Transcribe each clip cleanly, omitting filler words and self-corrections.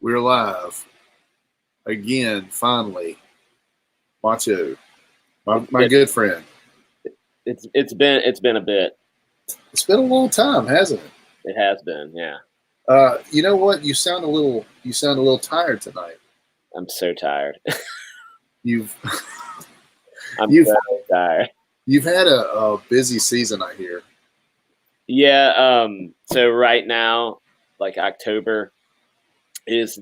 We're live again. Finally, Macho, my good friend. It's been a bit. It's been a long time, hasn't it? It has been, yeah. You know what? You sound a little tired tonight. I'm so tired. I'm You've so tired. You've had a busy season, I hear. Yeah. So right now, like October is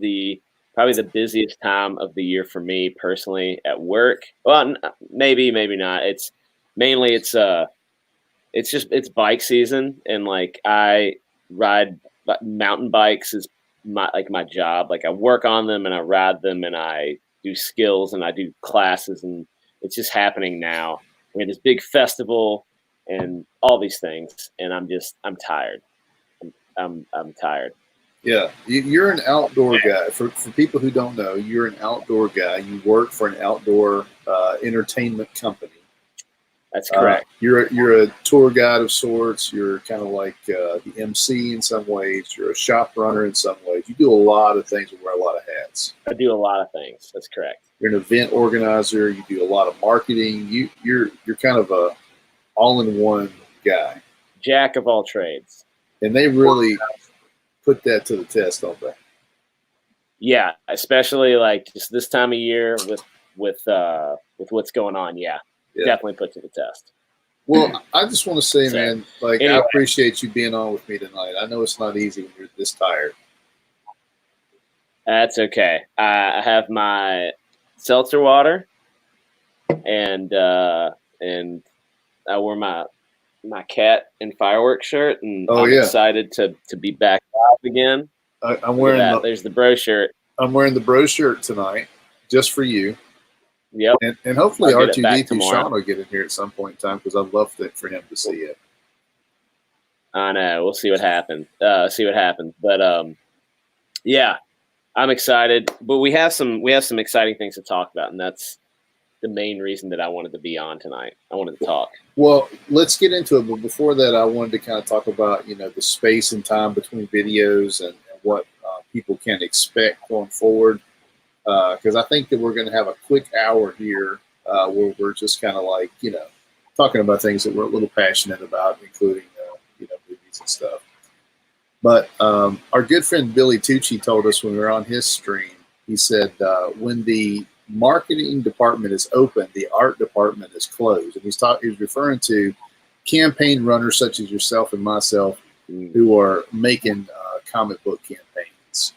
probably the busiest time of the year for me personally at work. Well, maybe not. It's bike season, and like I ride mountain bikes is my job. Like I work on them and I ride them and I do skills and I do classes, and it's just happening now. We had this big festival and all these things, and I'm tired. I'm tired. Yeah, you're an outdoor guy. For people who don't know, you're an outdoor guy. You work for an outdoor entertainment company. That's correct. You're a tour guide of sorts. You're kind of like the MC in some ways. You're a shop runner in some ways. You do a lot of things and wear a lot of hats. I do a lot of things. That's correct. You're an event organizer. You do a lot of marketing. You're kind of a all-in-one guy. Jack of all trades. And they really put that to the test, don't they? Yeah, especially like just this time of year with what's going on. Yeah. Definitely put to the test. Well, I just want to say, man, anyway. I appreciate you being on with me tonight. I know it's not easy when you're this tired. That's okay. I have my seltzer water, and I wore my cat and fireworks shirt, and I'm excited to be back live again. I'm wearing there's the bro shirt. I'm wearing the bro shirt tonight, just for you. Yep. And hopefully R2D2 Sean will get in here at some point in time, because I'd love for him to see it. I know. We'll see what happens. But yeah, I'm excited. But we have some exciting things to talk about, and that's the main reason that I wanted to be on tonight. I wanted to talk. Well, let's get into it. But before that, I wanted to kind of talk about the space and time between videos and what people can expect going forward. Because I think that we're going to have a quick hour here where we're just kind of like, talking about things that we're a little passionate about, including, movies and stuff. But our good friend Billy Tucci told us when we were on his stream, he said, when the marketing department is open, the art department is closed. And he's referring to campaign runners such as yourself and myself who are making comic book campaigns.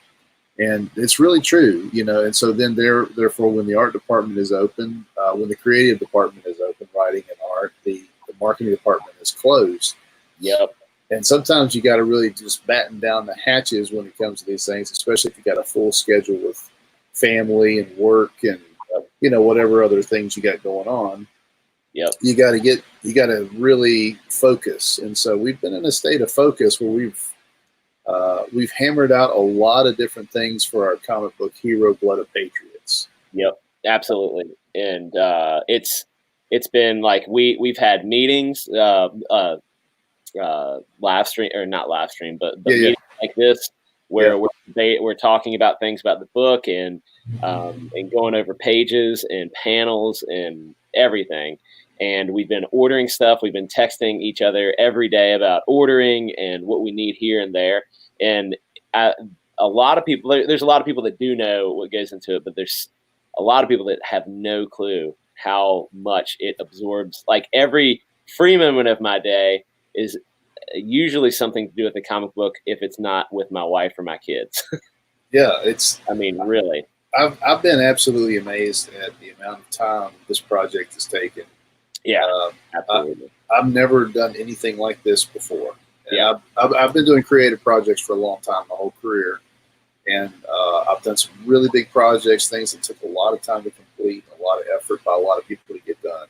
And it's really true, and so then therefore, when the art department is open, when the creative department is open, writing and art, the marketing department is closed. Yep. And sometimes you got to really just batten down the hatches when it comes to these things, especially if you got a full schedule with family and work and, whatever other things you got going on. Yep. You got to really focus. And so we've been in a state of focus where we've hammered out a lot of different things for our comic book hero, Blood of Patriots. Yep, absolutely. And it's been like we've had meetings, live stream or not live stream, but meetings like this where we're talking about things about the book and going over pages and panels and everything. And we've been ordering stuff. We've been texting each other every day about ordering and what we need here and there. And there's a lot of people that do know what goes into it, but there's a lot of people that have no clue how much it absorbs. Like every free moment of my day is usually something to do with the comic book, if it's not with my wife or my kids. Yeah, really. I've been absolutely amazed at the amount of time this project has taken. Yeah, absolutely. I've never done anything like this before. And yeah, I've been doing creative projects for a long time, my whole career, and I've done some really big projects, things that took a lot of time to complete, a lot of effort by a lot of people to get done.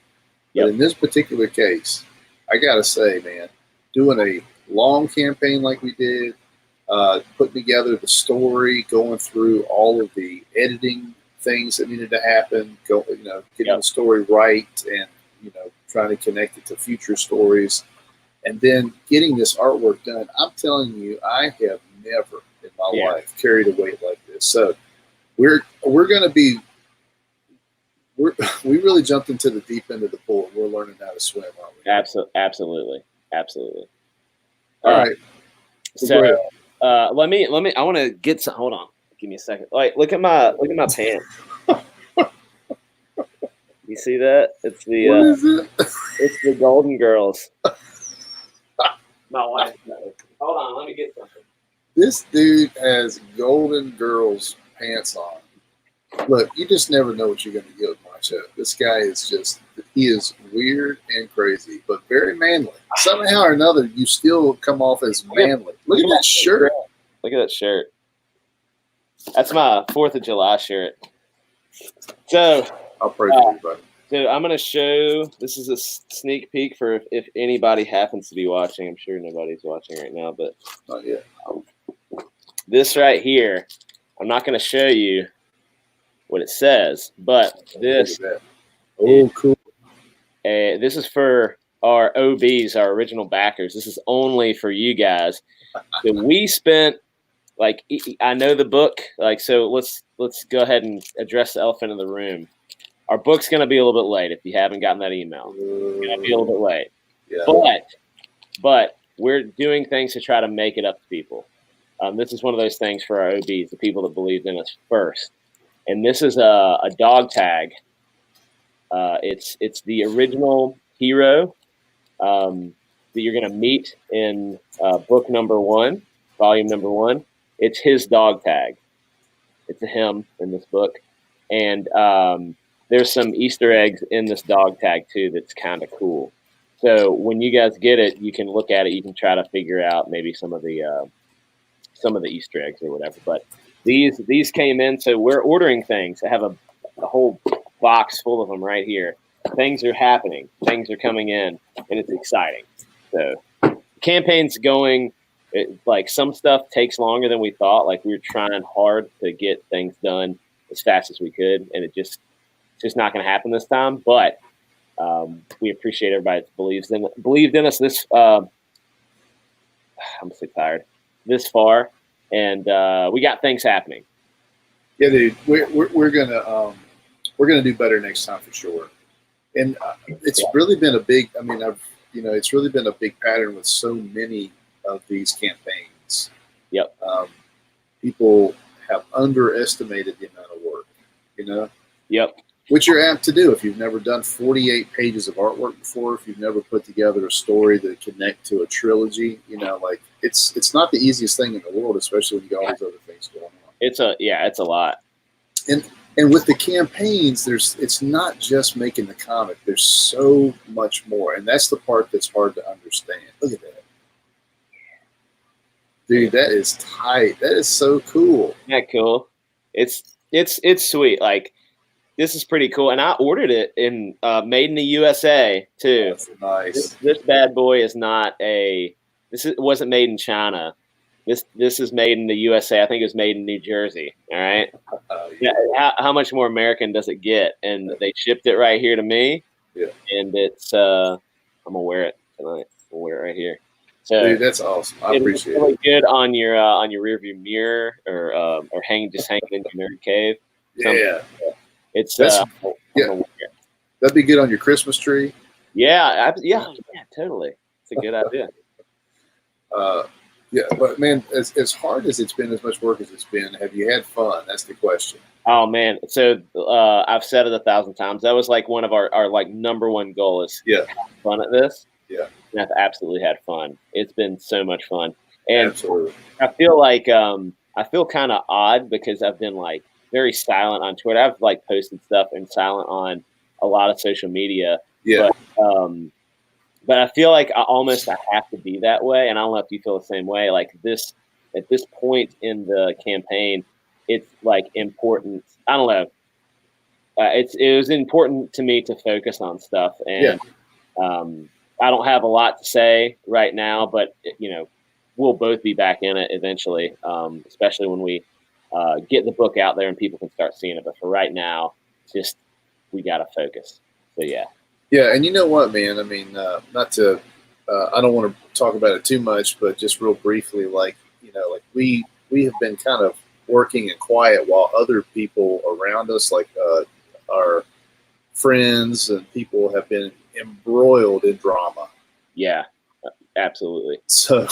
But in this particular case, I gotta say, man, doing a long campaign like we did, putting together the story, going through all of the editing things that needed to happen, getting the story right, and trying to connect it to future stories. And then getting this artwork done, I'm telling you, I have never in my life carried a weight like this. So we're going to be we really jumped into the deep end of the pool. We're learning how to swim, aren't we? Absolutely. All right. So let me. I want to get some. Hold on. Give me a second. Like, look at my pants. You see that? It's the What is it? It's the Golden Girls. My wife. Hold on. Let me get something. This dude has Golden Girls pants on. Look, you just never know what you're going to get with Macho. This guy is he is weird and crazy, but very manly. Somehow or another, you still come off as manly. Look at that shirt. Look at that shirt. That's my 4th of July shirt. So I'll pray for you, buddy. So I'm going to show, this is a sneak peek for if anybody happens to be watching. I'm sure nobody's watching right now, but not yet. This right here, I'm not going to show you what it says, but this. Oh, cool. This is for our OBs, our original backers. This is only for you guys. So we spent, like, I know the book, like, so let's go ahead and address the elephant in the room. Our book's going to be a little bit late if you haven't gotten that email. It's going to be a little bit late. Yeah. But we're doing things to try to make it up to people. This is one of those things for our OBs, the people that believed in us first. And this is a dog tag. It's the original hero that you're going to meet in book number 1, volume number 1. It's his dog tag. It's a him in this book. And there's some Easter eggs in this dog tag, too, that's kind of cool. So when you guys get it, you can look at it. You can try to figure out maybe some of the Easter eggs or whatever. But these came in, so we're ordering things. I have a whole box full of them right here. Things are happening. Things are coming in, and it's exciting. So the campaign's going. Like, some stuff takes longer than we thought. Like, we were trying hard to get things done as fast as we could, and it's just not going to happen this time. But we appreciate everybody that believed in us this. I'm so tired. This far, and we got things happening. Yeah, dude, we're gonna do better next time for sure. And it's really been a big. I mean, it's really been a big pattern with so many of these campaigns. Yep. People have underestimated the amount of work. Yep. Which you're apt to do if you've never done 48 pages of artwork before, if you've never put together a story that connect to a trilogy. Like it's not the easiest thing in the world, especially when you got all these other things going on. It's a lot. And with the campaigns, it's not just making the comic. There's so much more, and that's the part that's hard to understand. Look at that, dude. That is tight. That is so cool. Isn't that cool? It's sweet. Like, this is pretty cool, and I ordered it in made in the USA too. That's nice. This bad boy is not it wasn't made in China. This is made in the USA. I think it was made in New Jersey. All right. Yeah. How much more American does it get? And they shipped it right here to me. Yeah. And it's I'm gonna wear it tonight. I'll wear it right here. So, dude, that's awesome. I appreciate it. Really good on your rearview just hanging in your nerd cave. Yeah. It's that'd be good on your Christmas tree. Yeah, totally. It's a good idea. Yeah, but man, as hard as it's been, as much work as it's been, have you had fun? That's the question. Oh man, so I've said it 1,000 times. That was like one of our like number one goal is have fun at this. Yeah, and I've absolutely had fun. It's been so much fun, and absolutely. I feel like I feel kind of odd because I've been like very silent on Twitter. I've like posted stuff and silent on a lot of social media. Yeah. But I feel like I have to be that way, and I don't know if you feel the same way. Like at this point in the campaign, it's like important. I don't know. It was important to me to focus on stuff, and I don't have a lot to say right now, but we'll both be back in it eventually, especially when we get the book out there and people can start seeing it. But for right now, just we got to focus. So yeah. Yeah, and you know what, man? I mean, not to, I don't want to talk about it too much, but just real briefly, like we have been kind of working in quiet, while other people around us, like our friends and people, have been embroiled in drama. Yeah, absolutely. So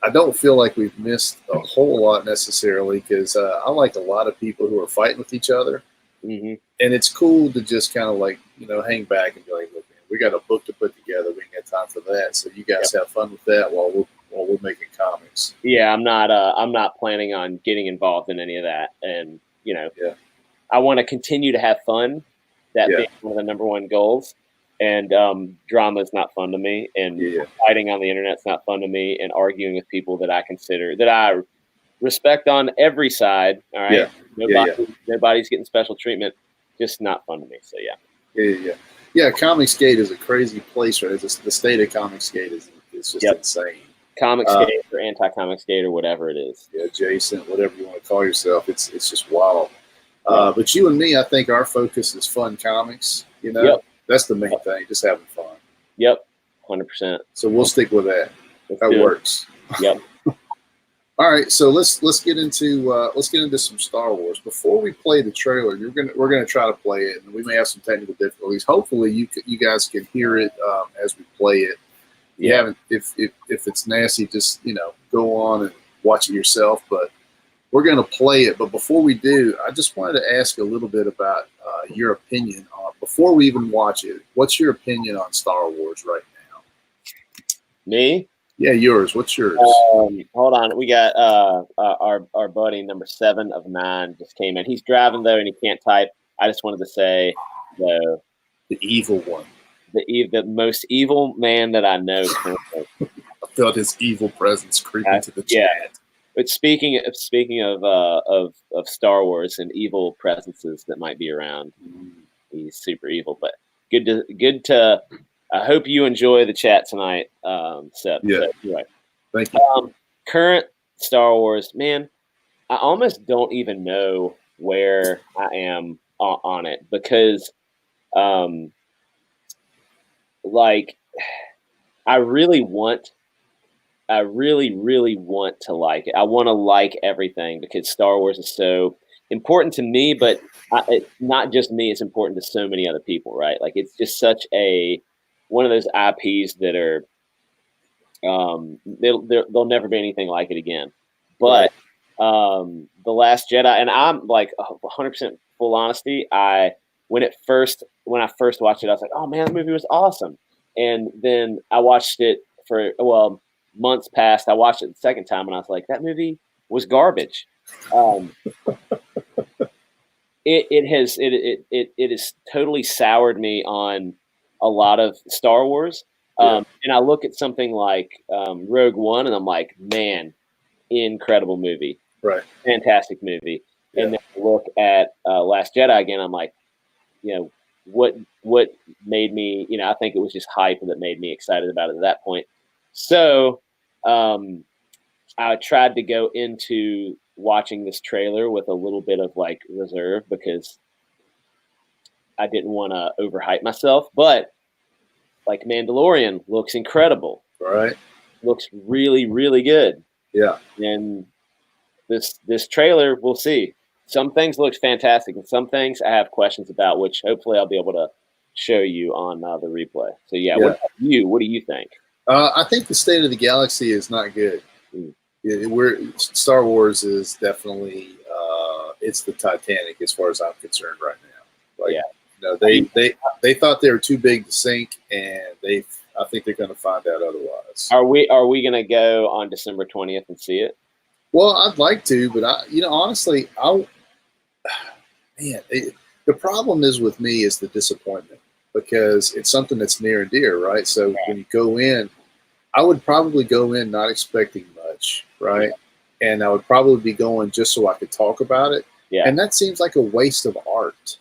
I don't feel like we've missed a whole lot necessarily, because I like a lot of people who are fighting with each other. Mm-hmm. And it's cool to just kind of like, hang back and be like, look, man, we got a book to put together. We ain't got time for that. So you guys have fun with that while we're making comics. Yeah, I'm not planning on getting involved in any of that. And, I want to continue to have fun. That being one of the number one goals. And drama is not fun to me. And fighting on the internet is not fun to me. And arguing with people that I respect on every side. All right. Nobody's getting special treatment. Just not fun to me. So yeah. Comicsgate is a crazy place, right? The state of Comicsgate is just insane. Comicsgate or anti-Comicsgate or whatever it is. Yeah, adjacent, whatever you want to call yourself. It's just wild. But you and me, I think our focus is fun comics. That's the main thing. Just having fun. Yep, 100%. So we'll stick with that. That works. Yep. All right, so let's get into some Star Wars. Before we play the trailer, we're gonna try to play it, and we may have some technical difficulties. Hopefully, you guys can hear it as we play it. You haven't, if it's nasty, just go on and watch it yourself. But we're gonna play it. But before we do, I just wanted to ask a little bit about your opinion on, before we even watch it. What's your opinion on Star Wars right now? Me? Yeah, yours. What's yours? Hold on. We got our buddy number 7 of 9 just came in. He's driving though, and he can't type. I just wanted to say the evil one, the most evil man that I know. I felt his evil presence creep into the chat. But speaking of Star Wars and evil presences that might be around, he's super evil. But good to. I hope you enjoy the chat tonight, Seth. Yeah. So, anyway. Thank you. Current Star Wars, man, I almost don't even know where I am on it, because, I really, really want to like it. I want to like everything, because Star Wars is so important to me, but it's not just me. It's important to so many other people, right? Like, it's just such one of those IPs that are, there'll never be anything like it again. But The Last Jedi, and I'm like 100% full honesty, when I first watched it, I was like, oh man, the movie was awesome. And then I watched it for months past. I watched it the second time, and I was like, that movie was garbage. It has totally soured me on a lot of Star Wars. And I look at something like Rogue One, and I'm like, man, incredible movie. Right. Fantastic movie. Yeah. And then I look at Last Jedi again, I'm like, what made me, I think it was just hype that made me excited about it at that point. So I tried to go into watching this trailer with a little bit of like reserve, because I didn't want to overhype myself, but like Mandalorian looks incredible. Right. Looks really, really good. Yeah. And this trailer, we'll see. Some things look fantastic, and some things I have questions about, which hopefully I'll be able to show you on the replay. So yeah. What about you? What do you think? I think the state of the galaxy is not good. Star Wars is definitely it's the Titanic as far as I'm concerned right now. They thought they were too big to sink, and I think they're going to find out otherwise. Are we going to go on December 20th and see it? Well, I'd like to, but honestly, the problem is with me is the disappointment, because it's something that's near and dear, right? So when you go in, I would probably go in not expecting much, right? Yeah. And I would probably be going just so I could talk about it. Yeah. And that seems like a waste of art.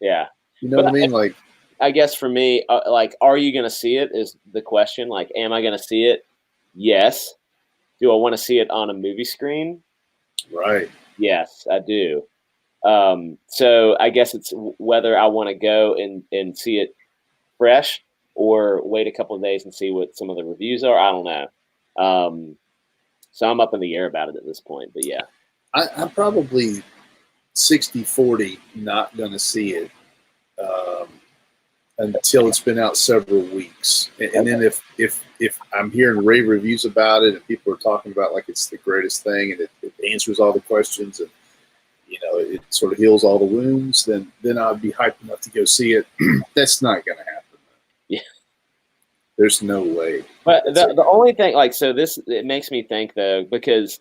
Yeah. You know what I mean? Like, I guess for me, are you going to see it is the question. Like, am I going to see it? Yes. Do I want to see it on a movie screen? Right. Yes, I do. So I guess it's whether I want to go and see it fresh, or wait a couple of days and see what some of the reviews are. I don't know. So I'm up in the air about it at this point, but yeah. I'm probably 60-40 not going to see it um, until it's been out several weeks. And then if I'm hearing rave reviews about it and people are talking about like it's the greatest thing and it answers all the questions and it sort of heals all the wounds, then I'd be hyped enough to go see it. That's not going to happen. Yeah. There's no way. But the only thing, it makes me think though, because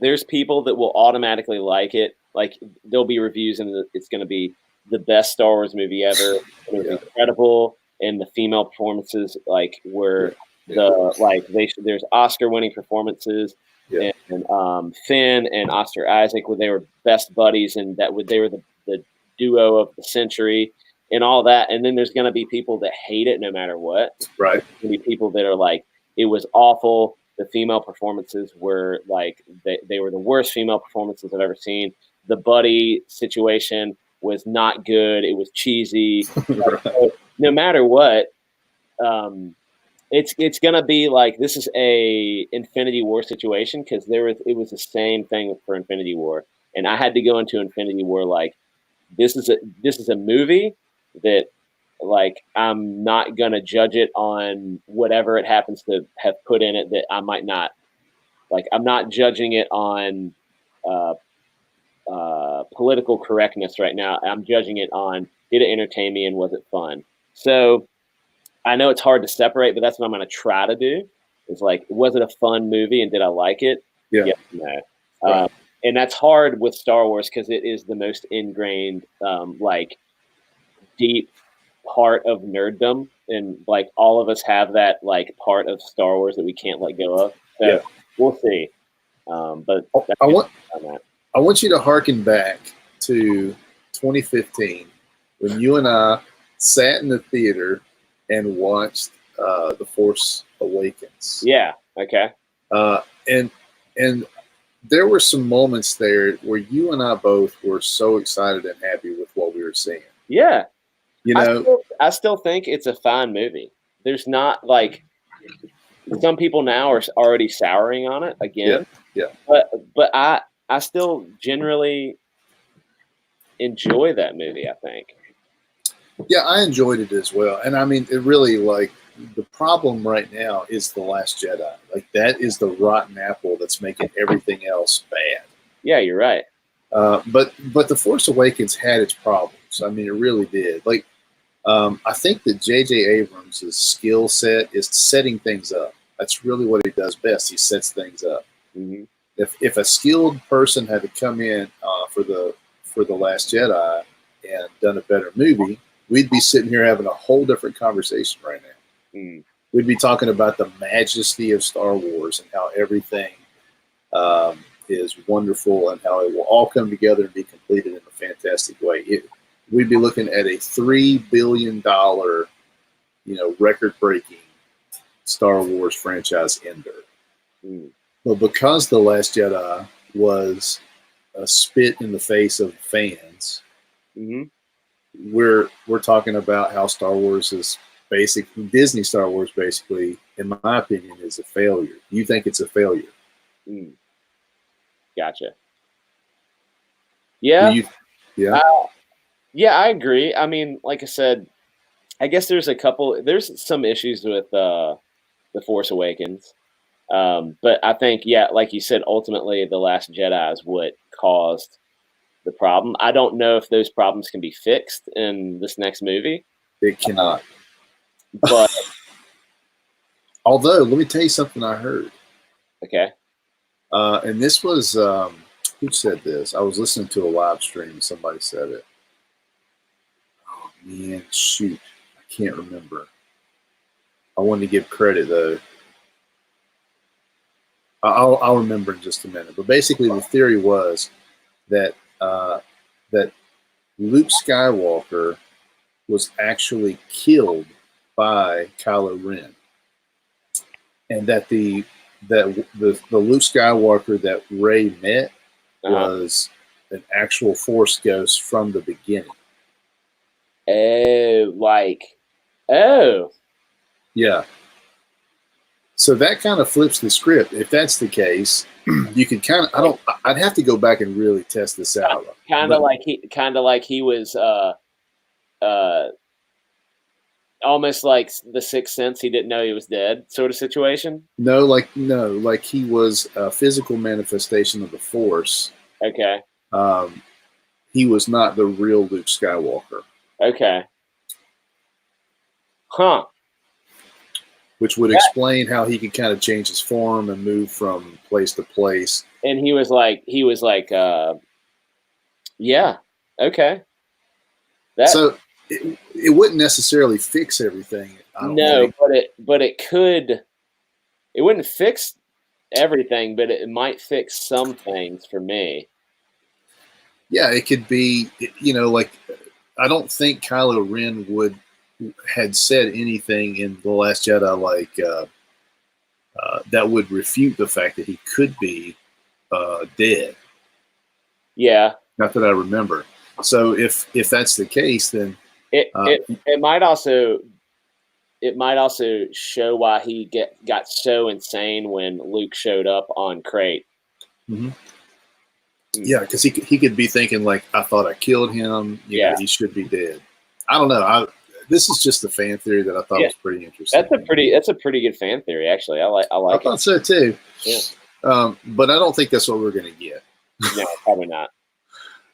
there's people that will automatically like it. Like there'll be reviews and it's going to be the best Star Wars movie ever. It was incredible, and the female performances were there's Oscar-winning performances. Yeah. And Finn and Oscar Isaac, where they were best buddies, and they were the duo of the century, and all that. And then there's going to be people that hate it no matter what. Right. There's going to be people that are like, it was awful. The female performances were they were the worst female performances I've ever seen. The buddy situation was not good. It was cheesy. So no matter what, it's gonna be like this is a Infinity War situation because it was the same thing for Infinity War, and I had to go into Infinity War like this is a movie that I'm not gonna judge it on whatever it happens to have put in it that I might not like. I'm not judging it on political correctness right now. I'm judging it on did it entertain me and was it fun. So I know it's hard to separate, but that's what I'm going to try to do. Is like, was it a fun movie and did I like it? Yeah. Yes, no. Right. And that's hard with Star Wars because it is the most ingrained, deep part of nerddom, and all of us have that part of Star Wars that we can't let go of. So we'll see. But I want you to hearken back to 2015 when you and I sat in the theater and watched The Force Awakens. Yeah. Okay. And there were some moments there where you and I both were so excited and happy with what we were seeing. Yeah. I still think it's a fine movie. There's not some people now are already souring on it again. Yeah. But I still generally enjoy that movie, I think. Yeah, I enjoyed it as well. And I mean, it really the problem right now is The Last Jedi. That is the rotten apple that's making everything else bad. Yeah, you're right. But The Force Awakens had its problems. I mean, it really did. I think that J.J. Abrams' skill set is setting things up. That's really what he does best. He sets things up. Mm-hmm. If a skilled person had to come in for the Last Jedi and done a better movie, we'd be sitting here having a whole different conversation right now. Mm. We'd be talking about the majesty of Star Wars and how everything is wonderful and how it will all come together and be completed in a fantastic way. We'd be looking at a $3 billion, record-breaking Star Wars franchise ender. Mm. But because The Last Jedi was a spit in the face of fans, mm-hmm. we're talking about how Star Wars is Disney Star Wars basically, in my opinion, is a failure. You think it's a failure? Mm. Gotcha. Yeah. Yeah, I agree. I mean, like I said, I guess there's some issues with The Force Awakens. But I think, like you said, ultimately The Last Jedi is what caused the problem. I don't know if those problems can be fixed in this next movie. It cannot. But although, let me tell you something I heard. Okay. And this was, who said this? I was listening to a live stream and somebody said it. Oh, man, shoot. I can't remember. I wanted to give credit, though. I'll remember in just a minute. But basically, the theory was that that Luke Skywalker was actually killed by Kylo Ren, and that the Luke Skywalker that Rey met was an actual Force ghost from the beginning. Oh. Yeah. So that kind of flips the script. If that's the case, you could kind of. I'd have to go back and really test this out. Kind of like he was almost like the Sixth Sense. He didn't know he was dead, sort of situation. No, like he was a physical manifestation of the Force. Okay. He was not the real Luke Skywalker. Okay. Huh. Which would explain how he could kind of change his form and move from place to place. And he was like, yeah, okay. So it wouldn't necessarily fix everything. I don't think. but it could. It wouldn't fix everything, but it might fix some things for me. Yeah, it could be. Like I don't think Kylo Ren had said anything in The Last Jedi like that would refute the fact that he could be dead. Yeah. Not that I remember. So if that's the case, then it might also show why he got so insane when Luke showed up on Crate. Mm-hmm. Yeah, because he could be thinking like, I thought I killed him. You know, he should be dead. I don't know. This is just a fan theory that I thought was pretty interesting. That's a pretty good fan theory, actually. I like I thought so too. Yeah. But I don't think that's what we're going to get. No, probably not.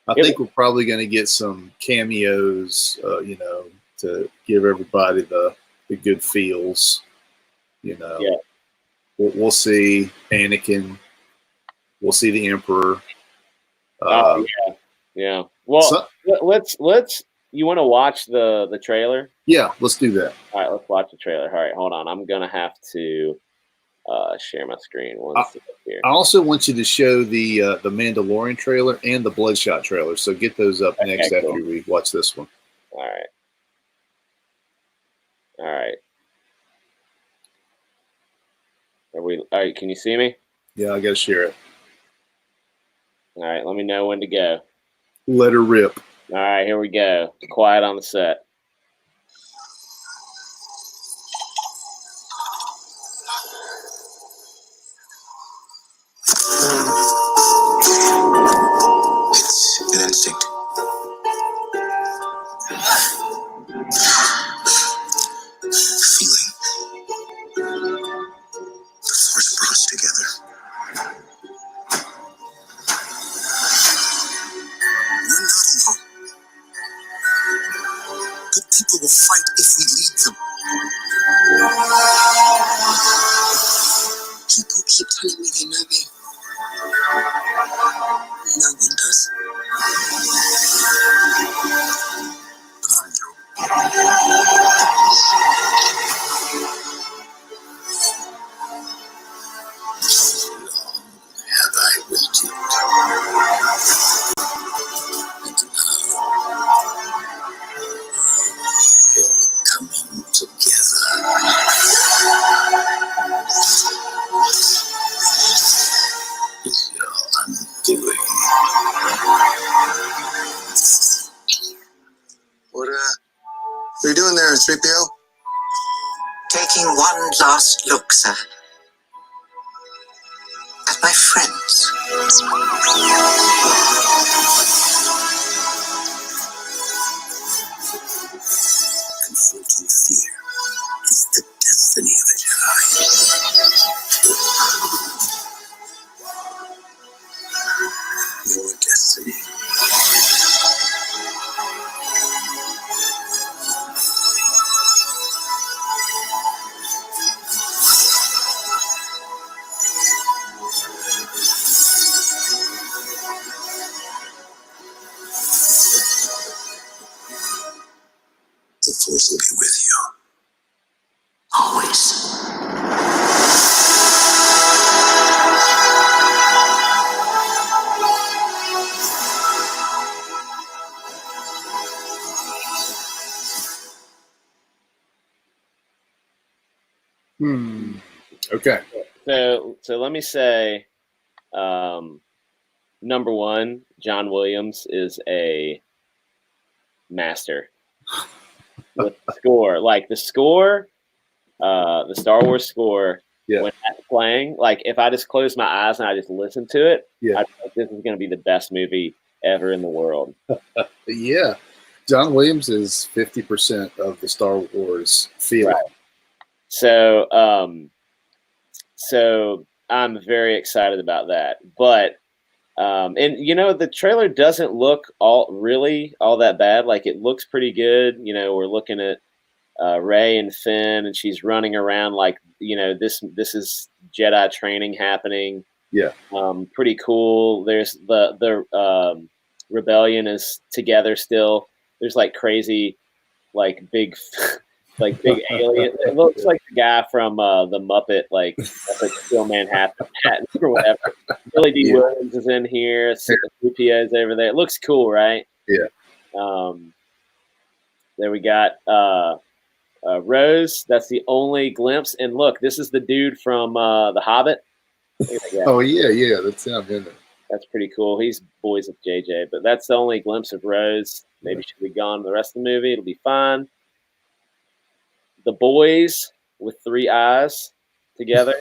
I think we're probably going to get some cameos, to give everybody the good feels. We'll see Anakin. We'll see the Emperor. Yeah. Well, let's. You want to watch the trailer? Yeah, let's do that. All right, let's watch the trailer. All right, hold on. I'm gonna have to share my screen. Here. I also want you to show the Mandalorian trailer and the Bloodshot trailer. So get those up next after we watch this one. All right. All right, can you see me? Yeah, I gotta share it. All right, let me know when to go. Let her rip. All right, here we go. Quiet on the set. It's an instinct. Feeling. The Force brought us together. We're not alone. Good people will fight if we lead them. People keep telling me they know me. No one does. But I know. Have I waited? And now you're coming together. It's your undoing. What are you doing there, 3PO? Taking one last look, sir. At my friends. Confronting fear is the destiny of a Jedi. Your destiny. The Force will be with you. Always. Okay. So let me say, number one, John Williams is a master with the score. Like the score, the Star Wars score Yeah. When that's playing, like if I just close my eyes and I just listen to it, Yeah. I think this is going to be the best movie ever in the world. Yeah. John Williams is 50% of the Star Wars feeling. Right. So, so I'm very excited about that. But and you know, the trailer doesn't look all that bad. Like it looks pretty good. You know, we're looking at Rey and Finn, and she's running around like, you know, this is Jedi training happening. Yeah. Pretty cool. There's the rebellion is together still. There's like crazy, like big, like big alien. It looks like the guy from the Muppet, like Still Manhattan or whatever. Billy D. Williams is in here. Lupio's over there. It looks cool, right? Yeah. There we got Rose. That's the only glimpse. And look, this is the dude from The Hobbit. Oh yeah, that's him, isn't it? That's pretty cool. He's boys of JJ, but that's the only glimpse of Rose. Maybe she'll be gone the rest of the movie. It'll be fine. The boys with 3 eyes together.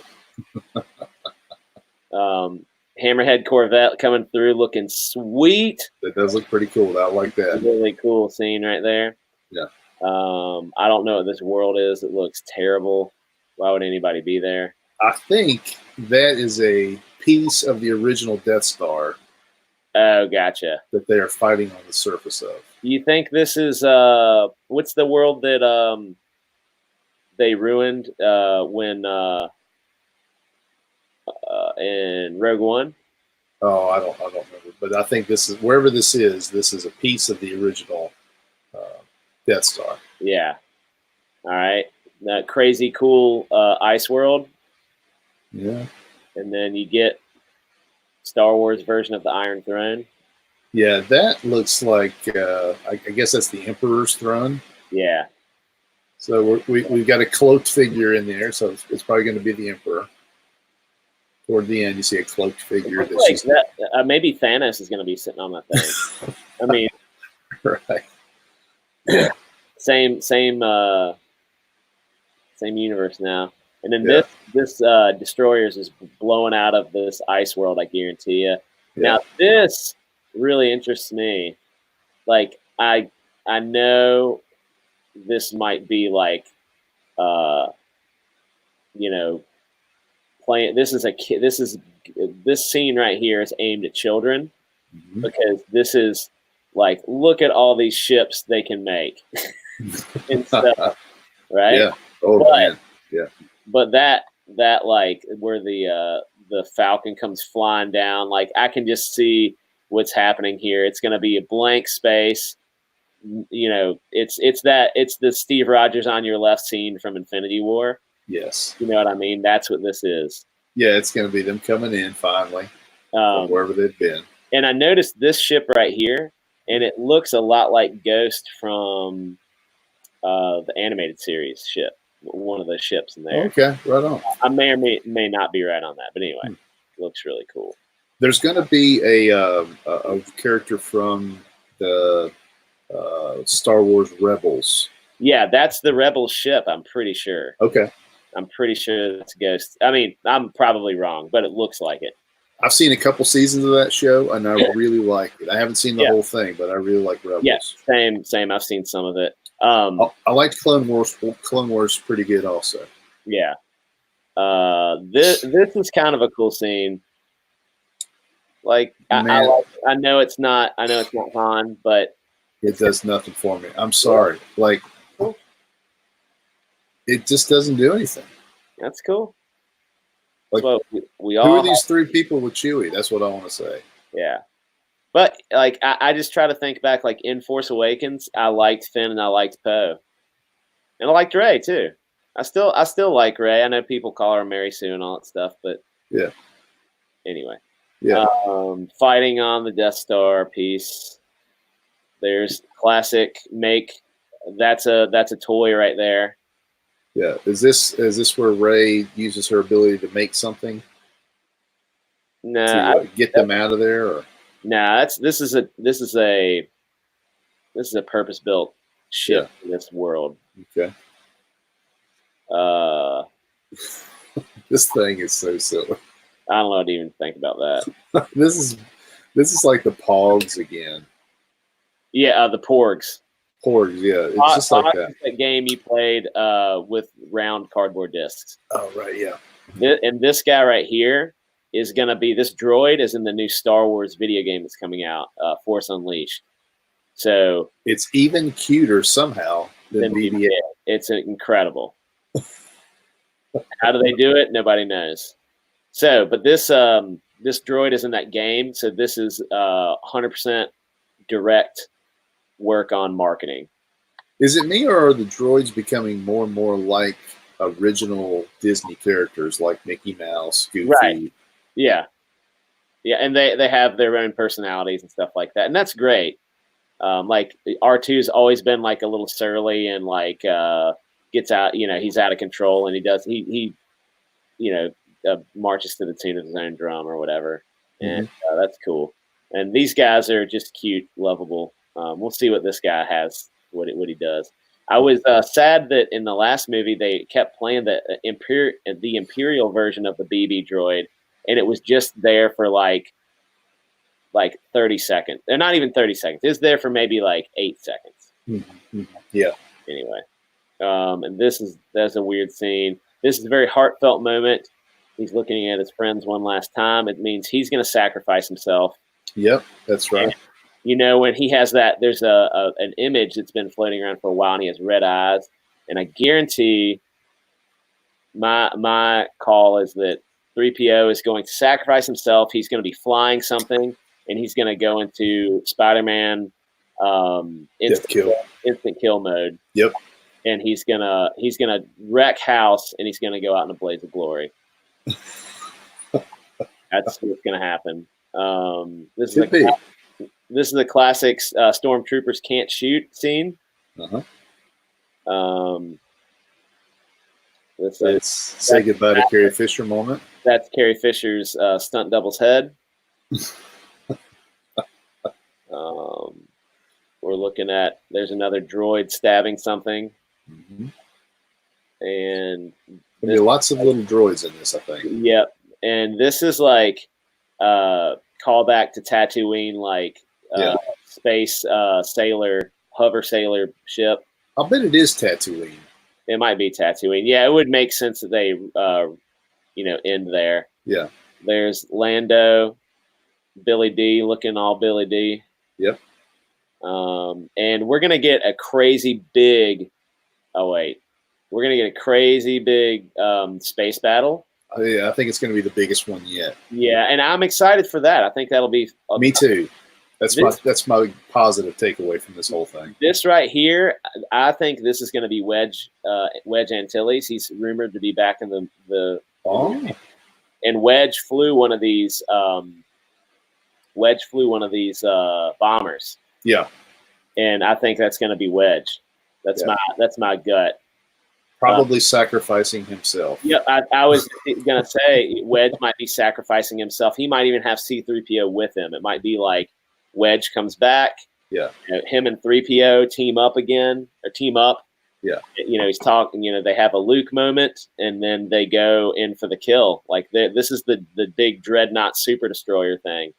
Hammerhead Corvette coming through, looking sweet. That does look pretty cool. I like that. Really cool scene right there. Yeah. I don't know what this world is. It looks terrible. Why would anybody be there? I think that is a piece of the original Death Star. Oh, gotcha. That they are fighting on the surface of. You think this is what's the world that they ruined when in Rogue One? Oh, I don't remember, but I think this is wherever this is. This is a piece of the original Death Star. Yeah. All right. That crazy cool ice world. Yeah. And then you get Star Wars version of the Iron Throne. Yeah, that looks like I guess that's the Emperor's throne. Yeah. So we've got a cloaked figure in there, so it's probably going to be the Emperor. Toward the end, you see a cloaked figure. Maybe Thanos is going to be sitting on that thing. I mean, right? Yeah. Same universe now. And then this Destroyers is blowing out of this ice world, I guarantee you. Yeah. Now this really interests me. Like I know this might be like you know, playing this scene right here is aimed at children, because this is like, look at all these ships they can make and stuff, right? Yeah. Oh, man. Yeah. But that like where the Falcon comes flying down, like I can just see what's happening here. It's going to be a blank space. You know, it's the Steve Rogers on your left scene from Infinity War. Yes. You know what I mean? That's what this is. Yeah, it's going to be them coming in finally, from wherever they've been. And I noticed this ship right here, and it looks a lot like Ghost from the animated series ship. One of the ships in there. Okay, right on. I may or may not be right on that, but anyway, it looks really cool. There's going to be a character from the Star Wars Rebels. Yeah, that's the Rebels ship, I'm pretty sure. Okay. I'm pretty sure that's Ghost. I mean, I'm probably wrong, but it looks like it. I've seen a couple seasons of that show, and I really like it. I haven't seen the whole thing, but I really like Rebels. Yeah, same. I've seen some of it. I liked Clone Wars. Clone Wars pretty good also. Yeah. This is kind of a cool scene. Like I know it's not Han, but it does nothing for me. I'm sorry. Like it just doesn't do anything. That's cool. Like well, we who all are these 3 people with Chewie? That's what I want to say. Yeah. But like I just try to think back, like in Force Awakens, I liked Finn and I liked Poe. And I liked Rey too. I still like Rey. I know people call her Mary Sue and all that stuff, but yeah. Anyway. Yeah. Fighting on the Death Star piece. There's classic make. That's a toy right there. Yeah. Is this where Rey uses her ability to make something? No. To get them out of there, or no, this is a purpose built ship in this world. Okay. This thing is so silly. I don't know what to even think about that. This is like the Pogs again. Yeah, the Porgs. Porgs, yeah. It's just like that. That game you played with round cardboard discs. Oh, right, yeah. And this guy right here is going to be, this droid is in the new Star Wars video game that's coming out, Force Unleashed. So it's even cuter somehow than BB-8. It's incredible. How do they do it? Nobody knows. So, but this droid is in that game, so this is 100% direct work on marketing. Is it me, or are the droids becoming more and more like original Disney characters, like Mickey Mouse, Goofy? Right. Yeah. Yeah, and they have their own personalities and stuff like that, and that's great. Like R2's always been like a little surly and like gets out, he's out of control, and he marches to the tune of his own drum or whatever, and that's cool. And these guys are just cute, lovable. We'll see what this guy has, what he does. I was sad that in the last movie they kept playing the Imperial version of the BB droid, and it was just there for like 30 seconds. They're not even 30 seconds. It's there for maybe like 8 seconds. Mm-hmm. Yeah. Anyway, and that's a weird scene. This is a very heartfelt moment. He's looking at his friends one last time. It means he's going to sacrifice himself. Yep, that's right. And, when he has that, there's an image that's been floating around for a while, and he has red eyes. And I guarantee my call is that 3PO is going to sacrifice himself. He's going to be flying something, and he's going to go into Spider-Man instant kill mode. Yep. And he's gonna wreck house, and he's gonna go out in a blaze of glory. That's what's gonna happen. This is a classic stormtroopers can't shoot scene. Let's say goodbye to Carrie Fisher moment. That's Carrie Fisher's stunt double's head. We're looking at, there's another droid stabbing something. And there's lots of little droids in this, I think. Yep. And this is like callback to Tatooine, like space sailor, hover sailor ship. I'll bet it is Tatooine. It might be Tatooine. Yeah, it would make sense that they, end there. Yeah. There's Lando, Billy D looking all Billy D. Yep. And we're gonna get a crazy big. Oh wait, we're gonna get a crazy big space battle. Yeah, I think it's gonna be the biggest one yet. Yeah, and I'm excited for that. I think that'll be. Me too. That's my positive takeaway from this whole thing. This right here, I think this is going to be Wedge Antilles. He's rumored to be back in the and Wedge flew one of these. Bombers. Yeah, and I think that's going to be Wedge. That's my gut. Probably sacrificing himself. Yeah, I was going to say Wedge might be sacrificing himself. He might even have C-3PO with him. It might be like Wedge comes back. Yeah. Him and 3PO team up again, or team up. Yeah. He's talking, they have a Luke moment, and then they go in for the kill. Like this is the big Dreadnought Super Destroyer thing.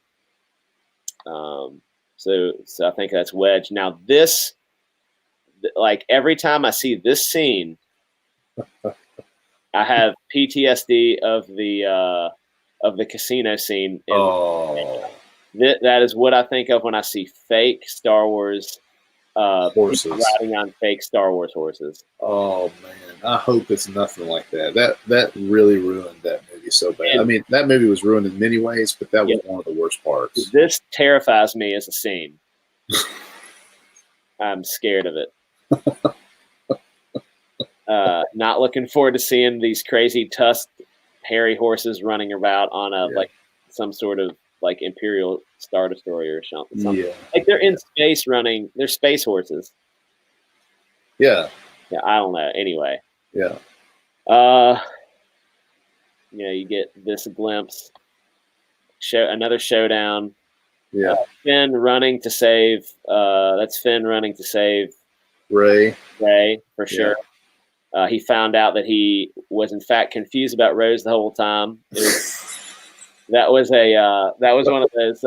So I think that's Wedge. Now this, like every time I see this scene, I have PTSD of the casino scene. That is what I think of when I see fake Star Wars horses riding on fake Star Wars horses. Oh man, I hope it's nothing like that. That really ruined that movie so bad. I mean, that movie was ruined in many ways, but that was one of the worst parts. This terrifies me as a scene. I'm scared of it. Not looking forward to seeing these crazy tusked, hairy horses running about on like some sort of like Imperial Star Destroyer or something. Yeah. Like they're in space running. They're space horses. Yeah. Yeah, I don't know. Anyway. Yeah. You get this glimpse. Another showdown. Yeah. Finn running to save. That's Finn running to save Ray for sure. He found out that he was in fact confused about Rose the whole time. That was one of those.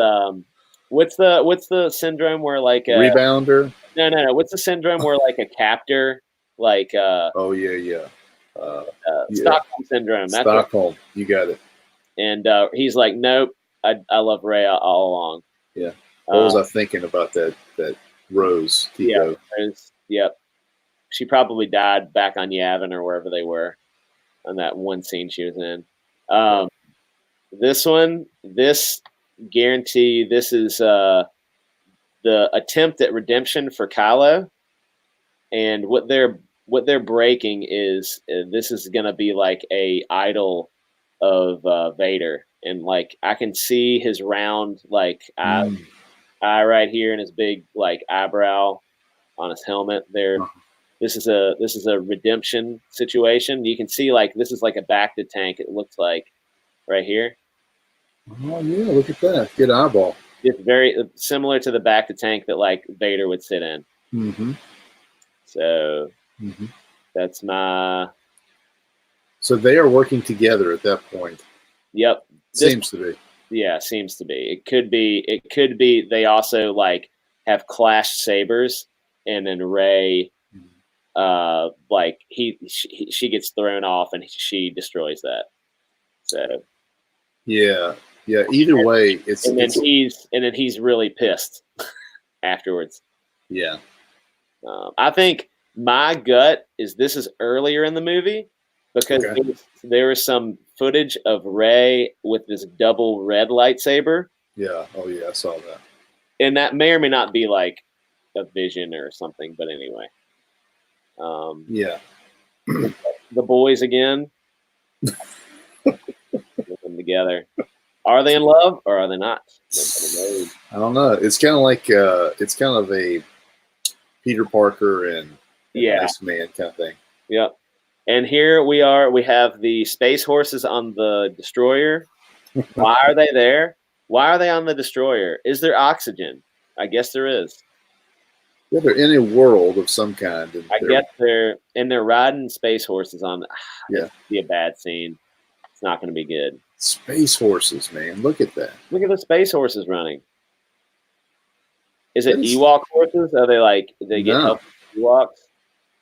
What's the syndrome where like rebounder? No. What's the syndrome where like a captor like? Oh yeah. Stockholm syndrome. That's Stockholm. You got it. And he's like, nope. I love Ray all along. Yeah. What was I thinking about that Rose? Yeah. Rose, yep. She probably died back on Yavin or wherever they were on that one scene she was in. This guarantee, this is the attempt at redemption for Kylo. And what they're breaking is this is going to be like a idol of Vader. And like I can see his round like eye right here and his big like eyebrow on his helmet there. This is a redemption situation. You can see like this is like a back to tank. It looks like right here. Oh yeah, look at that. Good eyeball. It's very similar to the back to tank that like Vader would sit in. Mm-hmm. So that's my. So they are working together at that point. Yep. Seems to be. Yeah, seems to be. It could be. They also like have clashed sabers, and then Rey, like she gets thrown off, and she destroys that. So. Yeah. Either way, it's. And then he's really pissed afterwards. Yeah. I think my gut is this is earlier in the movie because there was some footage of Rey with this double red lightsaber. Yeah. Oh yeah, I saw that. And that may or may not be like a vision or something, but anyway. Yeah. The boys again. Get them together. Are they in love or are they not? I don't know. It's kind of like it's kind of a Peter Parker and Iceman kind of thing. Yep. And here we are. We have the space horses on the destroyer. Why are they there? Why are they on the destroyer? Is there oxygen? I guess there is. Yeah, they're in a world of some kind. And I guess they're riding space horses on. Yeah, it'd be a bad scene. It's not going to be good. Space horses, man. Look at that. Look at the space horses running. Is it Ewok horses? Are they like they get help from Ewoks?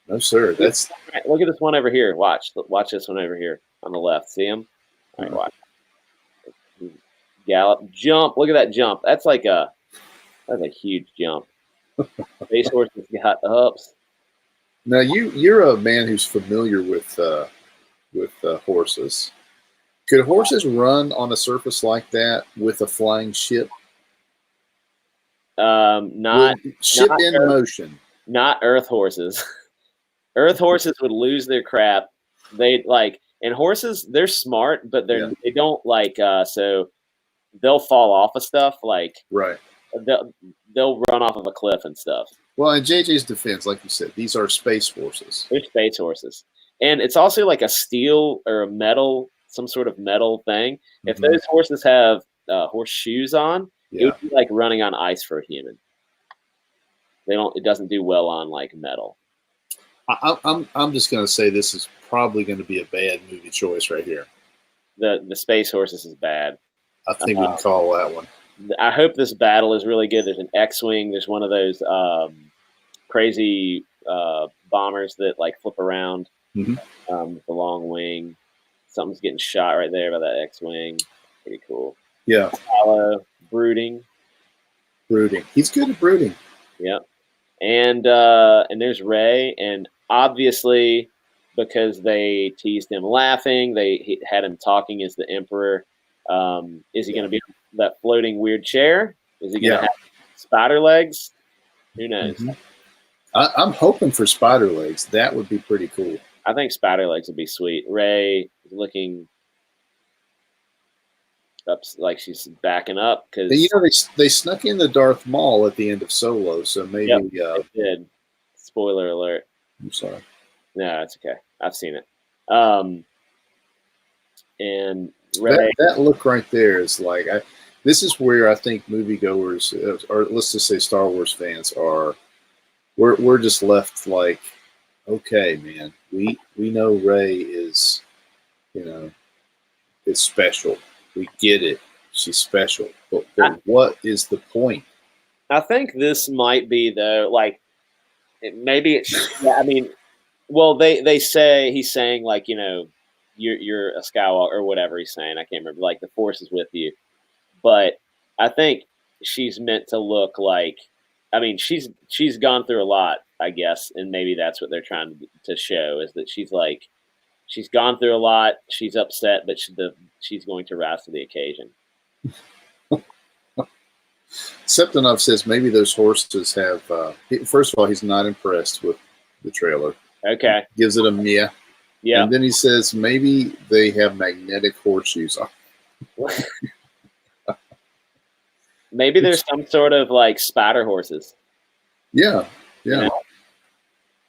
No, sir. That's look at this one over here. Watch this one over here on the left. See him? All right, watch. Gallop, jump. Look at that jump. That's a huge jump. Space horses got ups. Now you're a man who's familiar with horses. Could horses run on a surface like that with a flying ship? Not ship not in Earth, motion. Not Earth horses. Earth horses would lose their crap. They and horses, they're smart, but they don't so they'll fall off of stuff right. They'll run off of a cliff and stuff. Well, in JJ's defense, like you said, these are space horses. They're space horses, and it's also like a steel or a metal, some sort of metal thing. If those horses have horseshoes on, it would be like running on ice for a human. It doesn't do well on like metal. I'm just going to say this is probably going to be a bad movie choice right here. The space horses is bad. I think we can call that one. I hope this battle is really good. There's an X-wing. There's one of those crazy bombers that like flip around with the long wing. Something's getting shot right there by that X-wing. Pretty cool. Yeah. Brooding. He's good at brooding. Yep. And there's Rey, and obviously because they teased him laughing, they had him talking as the Emperor. Is he going to be that floating weird chair? Is he going to have spider legs? Who knows? I'm hoping for spider legs. That would be pretty cool. I think spider legs would be sweet. Rey is looking up like she's backing up because they snuck in the Darth Maul at the end of Solo, so maybe they did. Spoiler alert. I'm sorry. No, it's okay. I've seen it. And Rey, that look right there is like this is where I think moviegoers, or let's just say Star Wars fans, are. We're just left like, okay, man, we know Rey is, is special. We get it. She's special. But what is the point? I think this might be though, like maybe it's. I mean, well, they say he's saying like you're a Skywalker or whatever he's saying. I can't remember. Like the Force is with you, but I think she's meant to look like. I mean, she's gone through a lot, I guess, and maybe that's what they're trying to show is that she's gone through a lot. She's upset, but she's going to rise to the occasion. Septonov says maybe those horses have. First of all, he's not impressed with the trailer. Okay. Gives it a meh. Yeah. And then he says maybe they have magnetic horseshoes on. Maybe there's some sort of like spider horses. Yeah.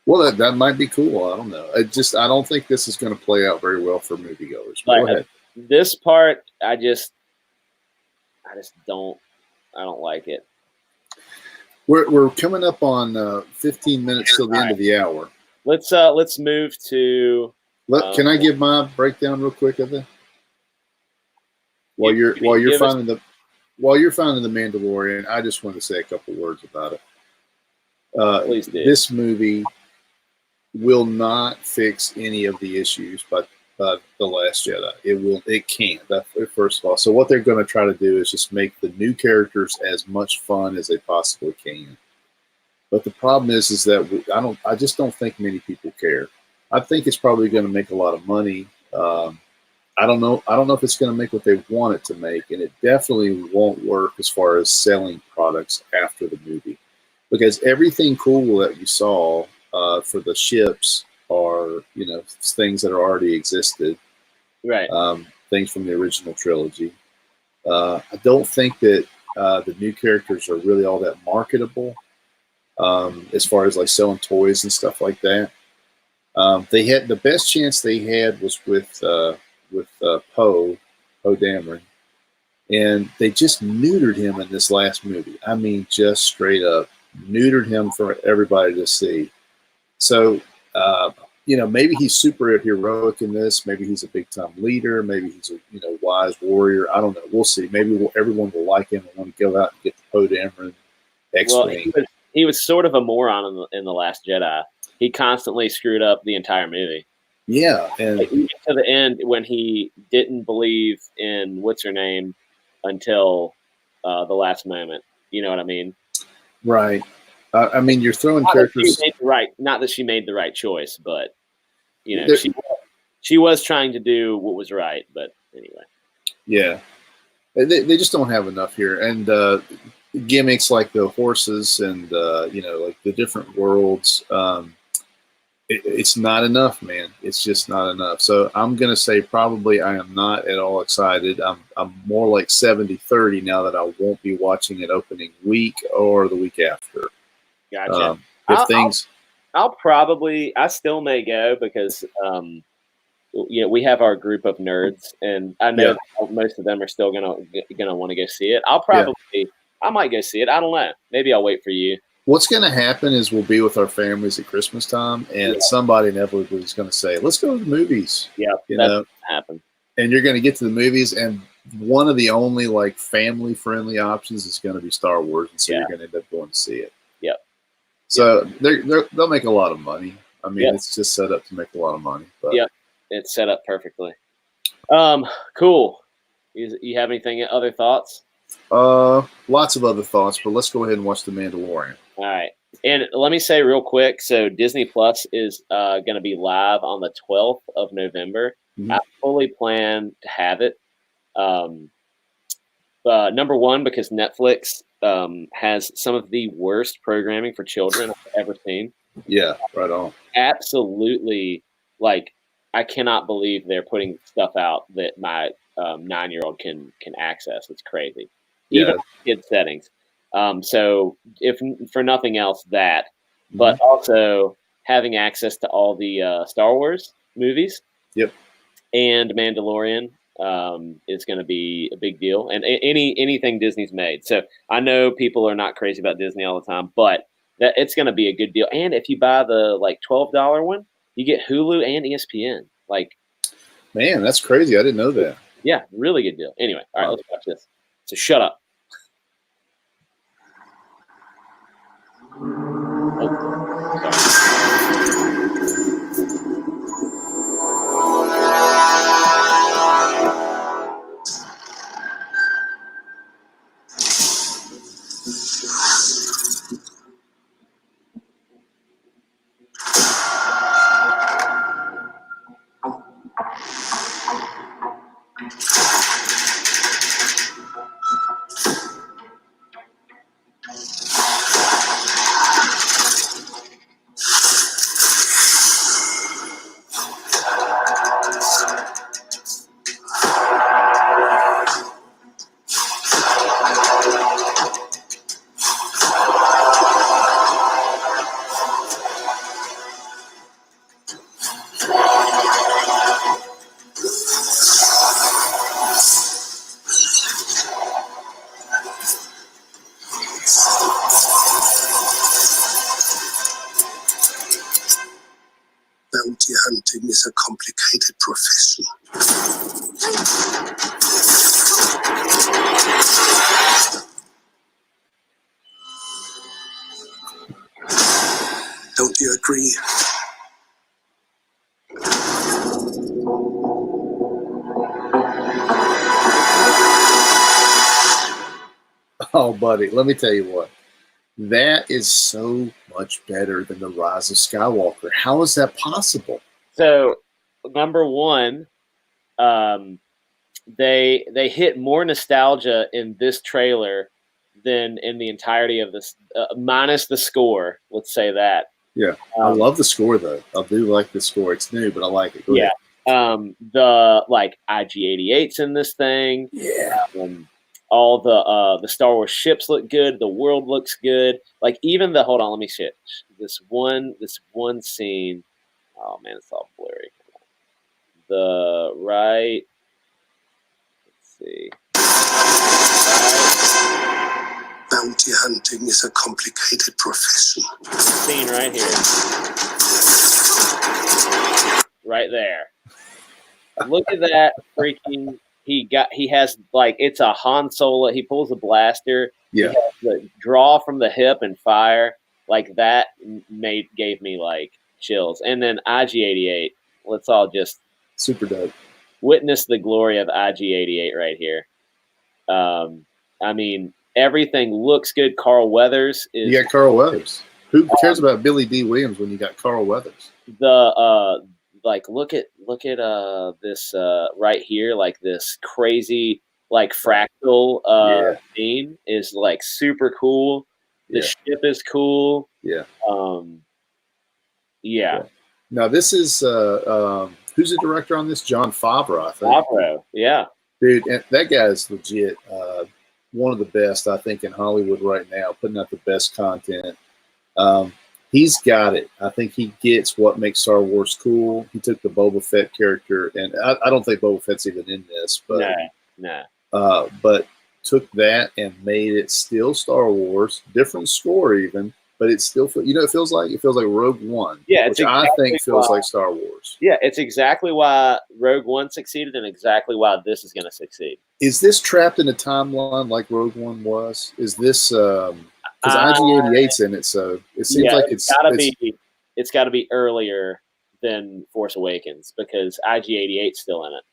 Well, that might be cool. I don't know. I don't think this is going to play out very well for moviegoers. Go ahead. This part, I just don't. I don't like it. We're coming up on 15 minutes till the end of the hour. Let's move to. Can I give my breakdown real quick of it? While you're finding the Mandalorian, I just want to say a couple words about it. Please do. This movie will not fix any of the issues, but The Last Jedi. It can't. First of all. So what they're going to try to do is just make the new characters as much fun as they possibly can. But the problem is that I just don't think many people care. I think it's probably going to make a lot of money. I don't know if it's going to make what they want it to make, and it definitely won't work as far as selling products after the movie, because everything cool that you saw for the ships are things that are already existed, right? Things from the original trilogy. I don't think that the new characters are really all that marketable as far as like selling toys and stuff like that. They had the best chance they had was with Poe Dameron, and they just neutered him in this last movie. I mean, just straight up neutered him for everybody to see. So, maybe he's super heroic in this. Maybe he's a big time leader. Maybe he's a wise warrior. I don't know. We'll see. Maybe everyone will like him and want to go out and get the Poe Dameron X-Wing. Well, he was sort of a moron in the Last Jedi. He constantly screwed up the entire movie. Yeah, and even to the end when he didn't believe in what's her name until the last moment. You know what I mean? Right. I mean, you're throwing characters. Not that she made the right choice, but she was trying to do what was right. But anyway. Yeah, they just don't have enough here, and gimmicks like the horses and like the different worlds. It's not enough, man. It's just not enough. So I'm going to say probably I am not at all excited. I'm more like 70-30 now that I won't be watching it opening week or the week after. Gotcha. I still may go because, we have our group of nerds, and I know most of them are still gonna want to go see it. I might go see it. I don't know. Maybe I'll wait for you. What's going to happen is we'll be with our families at Christmas time, and somebody inevitably is going to say, "Let's go to the movies." Yeah, that's happen. And you're going to get to the movies, and one of the only like family-friendly options is going to be Star Wars, and so you're going to end up going to see it. Yep. So they'll make a lot of money. I mean, it's just set up to make a lot of money. But. Yep, it's set up perfectly. Cool. You have other thoughts? Lots of other thoughts, but let's go ahead and watch The Mandalorian. All right. And let me say real quick, so Disney Plus is going to be live on the 12th of November. Mm-hmm. I fully plan to have it. Number one, because Netflix has some of the worst programming for children I've ever seen. Yeah, right on. Absolutely. Like, I cannot believe they're putting stuff out that my 9-year-old can access. It's crazy. Even kid settings. So if for nothing else, but also having access to all the Star Wars movies. Yep. And Mandalorian is going to be a big deal, and anything Disney's made. So I know people are not crazy about Disney all the time, but it's going to be a good deal. And if you buy the $12 one, You get Hulu and ESPN. Like, man, that's crazy. I didn't know that. Yeah, really good deal. Anyway, all right, let's watch this. So shut up. Oh, sorry. Bounty hunting is a complicated profession. Don't you agree? Oh, buddy, let me tell you what. That is so much better than the Rise of Skywalker. How is that possible? So, number one, they hit more nostalgia in this trailer than in the entirety of this, minus the score. Let's say that. Yeah, I love the score though. I do like the score. It's new, but I like it. Go Yeah. ahead. The like IG-88's in this thing. Yeah. All the Star Wars ships look good. The world looks good. Like even the hold on, let me see it. This one scene. Oh man, it's all blurry. The right. Let's see. Bounty hunting is a complicated profession. Scene right here. Right there. Look at that freaking. He has like it's a Han Solo. He pulls a blaster. Yeah. He has the draw from the hip and fire like that gave me like chills. And then IG-88. Let's all just super dope. Witness the glory of IG-88 right here. I mean, everything looks good. Carl Weathers is. You got Carl Weathers. Who cares about Billy D. Williams when you got Carl Weathers? Like look at this right here, like this crazy like fractal scene is like super cool. The ship is cool. Yeah. Yeah. Now this is who's the director on this? John Favreau, I think. Favreau, yeah. Dude, and that guy is legit one of the best, I think, in Hollywood right now, putting out the best content. He's got it. I think he gets what makes Star Wars cool. He took the Boba Fett character, and I don't think Boba Fett's even in this, but but took that and made it still Star Wars, different score even, but it still it feels like Rogue One, which I think feels like Star Wars. Yeah, it's exactly why Rogue One succeeded and exactly why this is going to succeed. Is this trapped in a timeline like Rogue One was? Is this because IG-88's in it, so it seems like it's got to be earlier than Force Awakens because IG-88's still in it.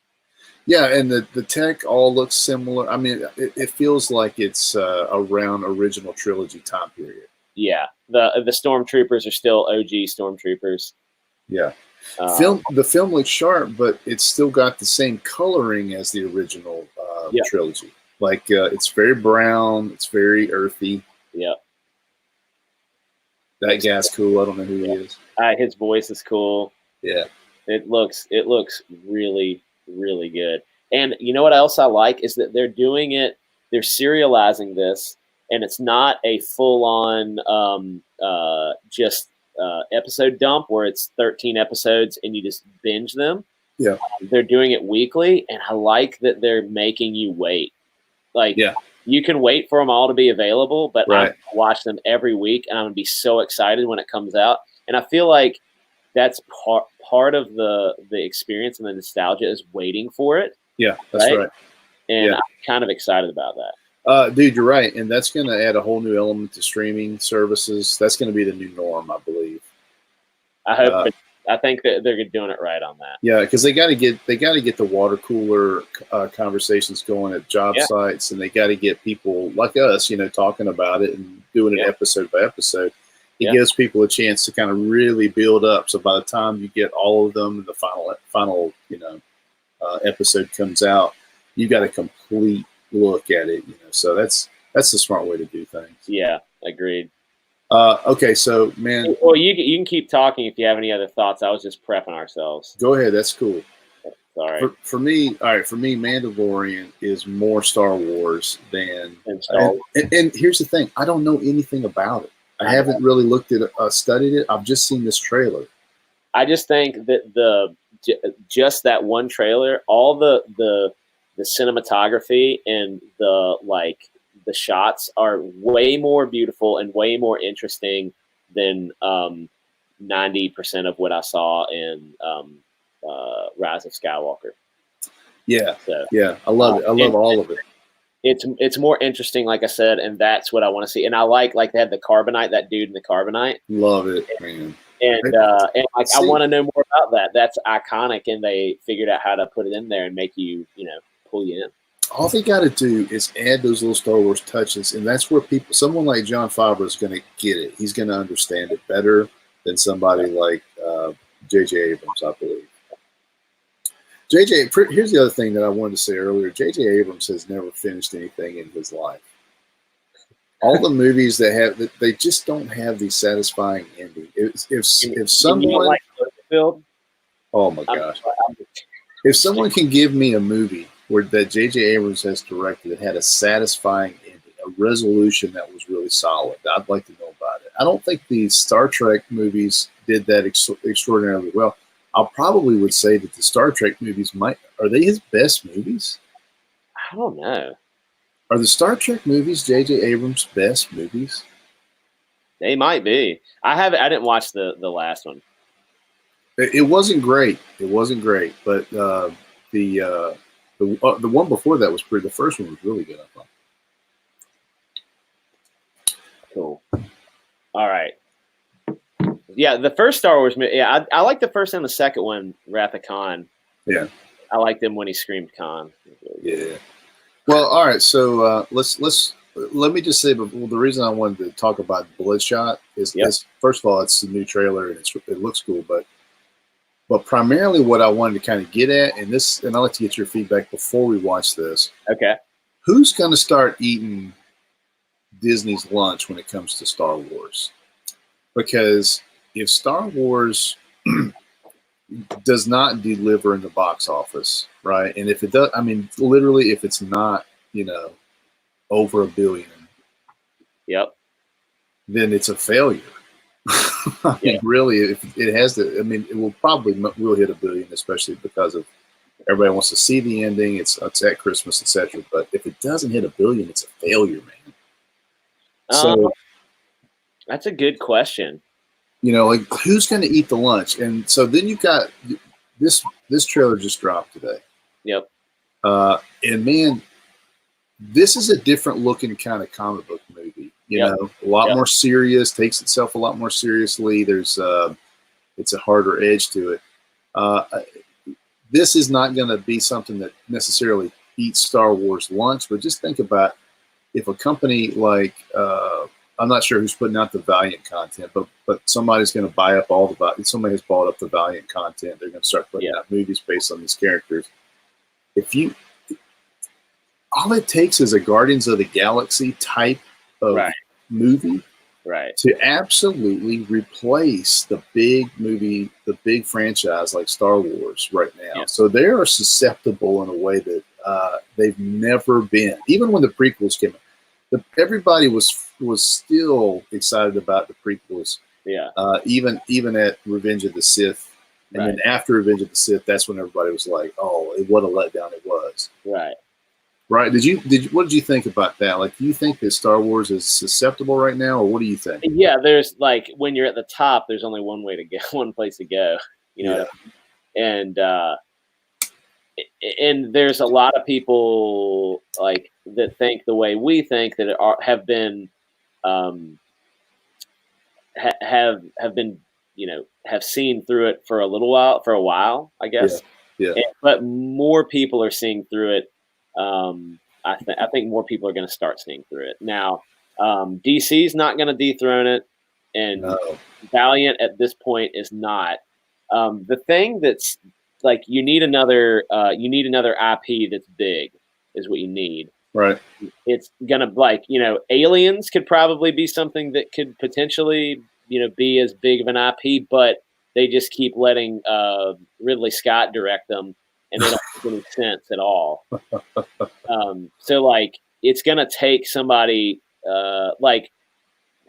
Yeah, and the tech all looks similar. I mean, it feels like it's around original trilogy time period. Yeah, the stormtroopers are still OG stormtroopers. Yeah, the film looks sharp, but it's still got the same coloring as the original trilogy. Like it's very brown, it's very earthy. Yeah, that guy's cool. I don't know who he is. His voice is cool. Yeah, it looks really, really good. And you know what else I like is that they're doing it. They're serializing this, and it's not a full-on just episode dump where it's 13 episodes and you just binge them. Yeah, they're doing it weekly, and I like that they're making you wait. Like, you can wait for them all to be available, but I watch them every week, and I'm gonna be so excited when it comes out. And I feel like that's part of the experience and the nostalgia is waiting for it. Yeah, that's right. And yeah. I'm kind of excited about that. Dude, you're right. And that's going to add a whole new element to streaming services. That's going to be the new norm, I believe. I hope. I think that they're doing it right on that. Yeah, because they got to get the water cooler conversations going at job sites, and they got to get people like us, talking about it and doing it episode by episode. It gives people a chance to kind of really build up. So by the time you get all of them, and the final episode comes out, you got a complete look at it. So that's the smart way to do things. Yeah, agreed. Okay, so man. Well, you can keep talking if you have any other thoughts. I was just prepping ourselves. Go ahead. That's cool. Sorry. For me, all right. For me, Mandalorian is more Star Wars than Star Wars. And here's the thing: I don't know anything about it. I haven't really looked at studied it. I've just seen this trailer. I just think that just that one trailer, all the cinematography and the shots are way more beautiful and way more interesting than 90% of what I saw in Rise of Skywalker. Yeah, so, yeah, I love it. I love all of it. It's more interesting, like I said, and that's what I want to see. And I like they had the carbonite, that dude in the carbonite. Love it, man. And I want to know more about that. That's iconic, and they figured out how to put it in there and make you, pull you in. All they got to do is add those little Star Wars touches, and that's where someone like Jon Favreau is going to get it. He's going to understand it better than somebody like J.J. Abrams, I believe. Here's the other thing that I wanted to say earlier. J.J. Abrams has never finished anything in his life. All the movies they just don't have the satisfying ending. If someone, like Cloverfield, oh my gosh, if someone can give me a movie that J.J. Abrams has directed that had a satisfying ending, a resolution that was really solid, I'd like to know about it. I don't think the Star Trek movies did that extraordinarily well. I probably would say that the Star Trek movies are they his best movies? I don't know. Are the Star Trek movies J.J. Abrams' best movies? They might be. I didn't watch the last one. It wasn't great. It wasn't great, but the one before that was the first one was really good, I thought. Cool. All right. Yeah, the first Star Wars movie. Yeah, I like the first and the second one, Wrath of Khan. Yeah, I liked him when he screamed Khan. Yeah. Well, all right. So let me just say, the reason I wanted to talk about Bloodshot is first of all, it's a new trailer and it looks cool, but primarily what I wanted to kind of get at, and I'd like to get your feedback before we watch this. Okay. Who's going to start eating Disney's lunch when it comes to Star Wars? Because if Star Wars does not deliver in the box office, right? And if it does, I mean, literally, if it's not, over $1 billion, then it's a failure. I mean, really, if it has to, I mean, it will hit $1 billion, especially because of everybody wants to see the ending. It's at Christmas, etc. But if it doesn't hit $1 billion, it's a failure, man. So that's a good question. Like who's going to eat the lunch? And so then you've got this trailer just dropped today. Yep. And man, this is a different looking kind of comic book movie. You know, a lot more serious, takes itself a lot more seriously. There's it's a harder edge to it. This is not going to be something that necessarily eats Star Wars lunch, but just think about if a company like I'm not sure who's putting out the Valiant content, but somebody's going to buy up somebody has bought up the Valiant content. They're going to start putting out movies based on these characters. All it takes is a Guardians of the Galaxy type of movie to absolutely replace the big movie, the big franchise like Star Wars right now. Yeah. So they are susceptible in a way that they've never been. Even when the prequels came out. Everybody was still excited about the prequels. Yeah. Even at Revenge of the Sith, and then after Revenge of the Sith, that's when everybody was like, "Oh, what a letdown it was." Right. Right? What did you think about that? Like, do you think that Star Wars is susceptible right now, or what do you think? Yeah, there's like when you're at the top, there's only one way to go, one place to go. You know, Yeah. what I mean? And there's a lot of people like that think the way we think that have been have been have seen through it for a while, I guess. Yeah. But more people are seeing through it. I think more people are going to start seeing through it now. DC's not going to dethrone it, and No. Valiant at this point is not. The thing that's like you need another IP that's big is what you need. Right. It's gonna Aliens could probably be something that could potentially be as big of an IP, but they just keep letting Ridley Scott direct them, and they don't make any sense at all. So like it's gonna take somebody like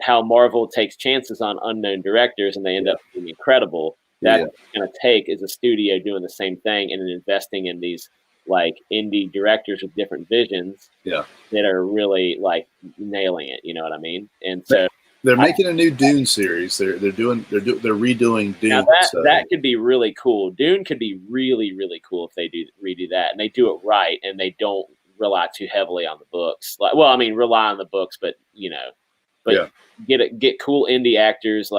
how Marvel takes chances on unknown directors and they end up being incredible. That's what it's going to take is a studio doing the same thing and then investing in these like indie directors with different visions that are really like nailing it. You know what I mean? And so they're making a new Dune series. They're redoing Dune. Now that could be really cool. Dune could be really, really cool if they redo that and they do it right and they don't rely too heavily on the books. Like, well, I mean, rely on the books, but get cool indie actors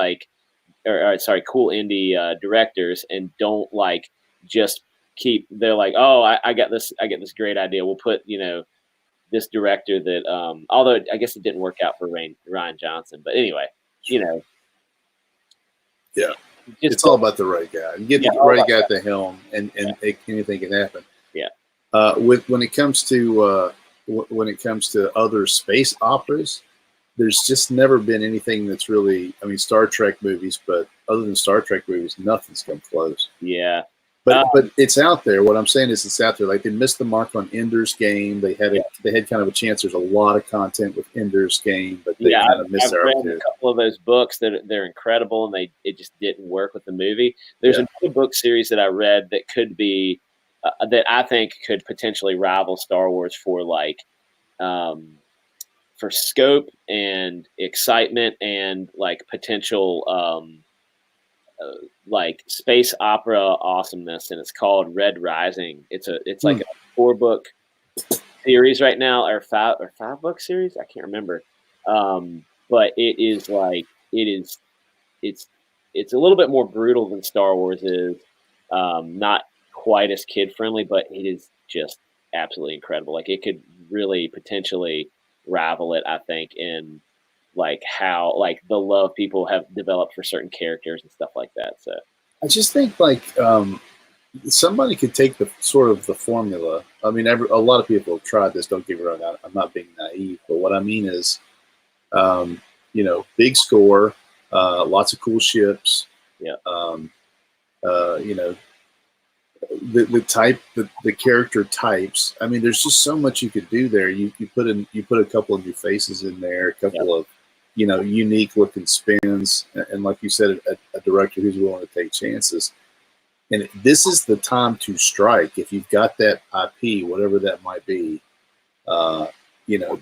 cool indie directors, and don't like just keep. They're like, oh, I got this great idea. We'll put this director that although I guess it didn't work out for Ryan Johnson, but anyway, it's all about the right guy. You get the right guy at the helm, and anything can happen. Yeah. When it comes to other space operas, there's just never been anything that's really, I mean, Star Trek movies, but other than Star Trek movies, nothing's come close. Yeah. But it's out there. What I'm saying is it's out there. Like they missed the mark on Ender's Game. They had kind of a chance. There's a lot of content with Ender's Game, but they kind of missed their opportunity. I've read a couple of those books that they're incredible, and it just didn't work with the movie. There's another book series that I read that could be that I think could potentially rival Star Wars for like for scope and excitement and like potential like space opera awesomeness, and it's called Red Rising. It's like a 4-book series right now, or 5-book series. I can't remember. But it's a little bit more brutal than Star Wars is. Not quite as kid friendly, but it is just absolutely incredible. Like it could really potentially rival it, I think, in like how like the love people have developed for certain characters and stuff like that. So I just think like somebody could take the sort of the formula. I mean, a lot of people have tried this. Don't get me wrong. I'm not being naive, but what I mean is, big score, lots of cool ships. Yeah. The character types. I mean, there's just so much you could do there. You put a couple of new faces in there, a couple of unique looking spins, and like you said, a director who's willing to take chances. And this is the time to strike. If you've got that IP, whatever that might be,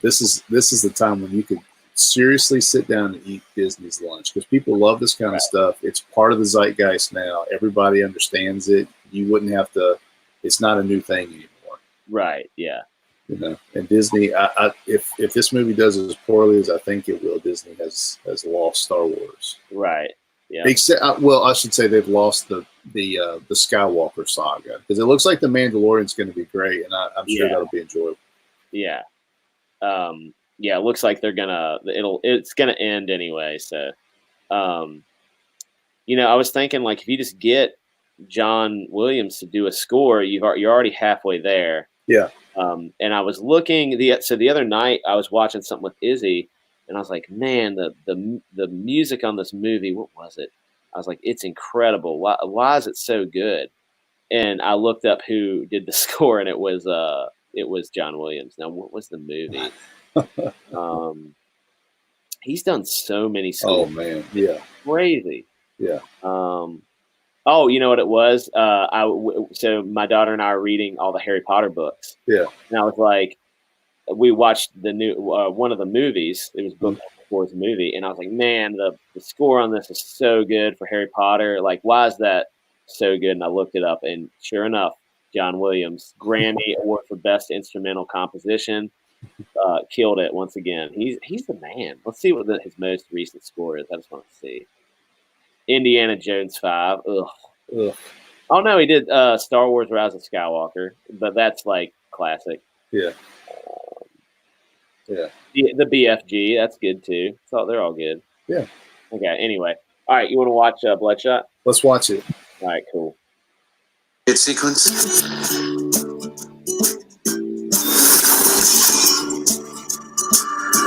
this is the time when you could seriously sit down and eat Disney's lunch, because people love this kind of stuff. It's part of the zeitgeist now. Everybody understands it. You wouldn't have to. It's not a new thing anymore. Right. Yeah. And Disney, if this movie does as poorly as I think it will, Disney has lost Star Wars. Right. Yeah. Except, I should say they've lost the Skywalker saga, because it looks like the Mandalorian's going to be great, and I'm sure that'll be enjoyable. Yeah. It looks like it's gonna end anyway. So, I was thinking like if you just get John Williams to do a score, you're already halfway there. Yeah. And I was looking the other night I was watching something with Izzy, and I was like, man, the music on this movie, what was it? I was like, it's incredible. Why is it so good? And I looked up who did the score, and it was John Williams. Now, what was the movie? He's done so many scores. Oh man, yeah, crazy. Yeah. Oh, you know what it was? So my daughter and I are reading all the Harry Potter books. Yeah. And I was like, we watched the new one of the movies. It was booked before the movie, and I was like, man, the score on this is so good for Harry Potter. Like, why is that so good? And I looked it up, and sure enough, John Williams, Grammy Award for Best Instrumental Composition, killed it once again. He's the man. Let's see what his most recent score is. I just want to see. Indiana Jones 5. Ugh. Oh no, he did Star Wars: Rise of Skywalker, but that's like classic. Yeah. Yeah. The BFG, that's good too. So they're all good. Yeah. Okay. Anyway, all right. You want to watch Bloodshot? Let's watch it. All right. Cool. Hit sequence.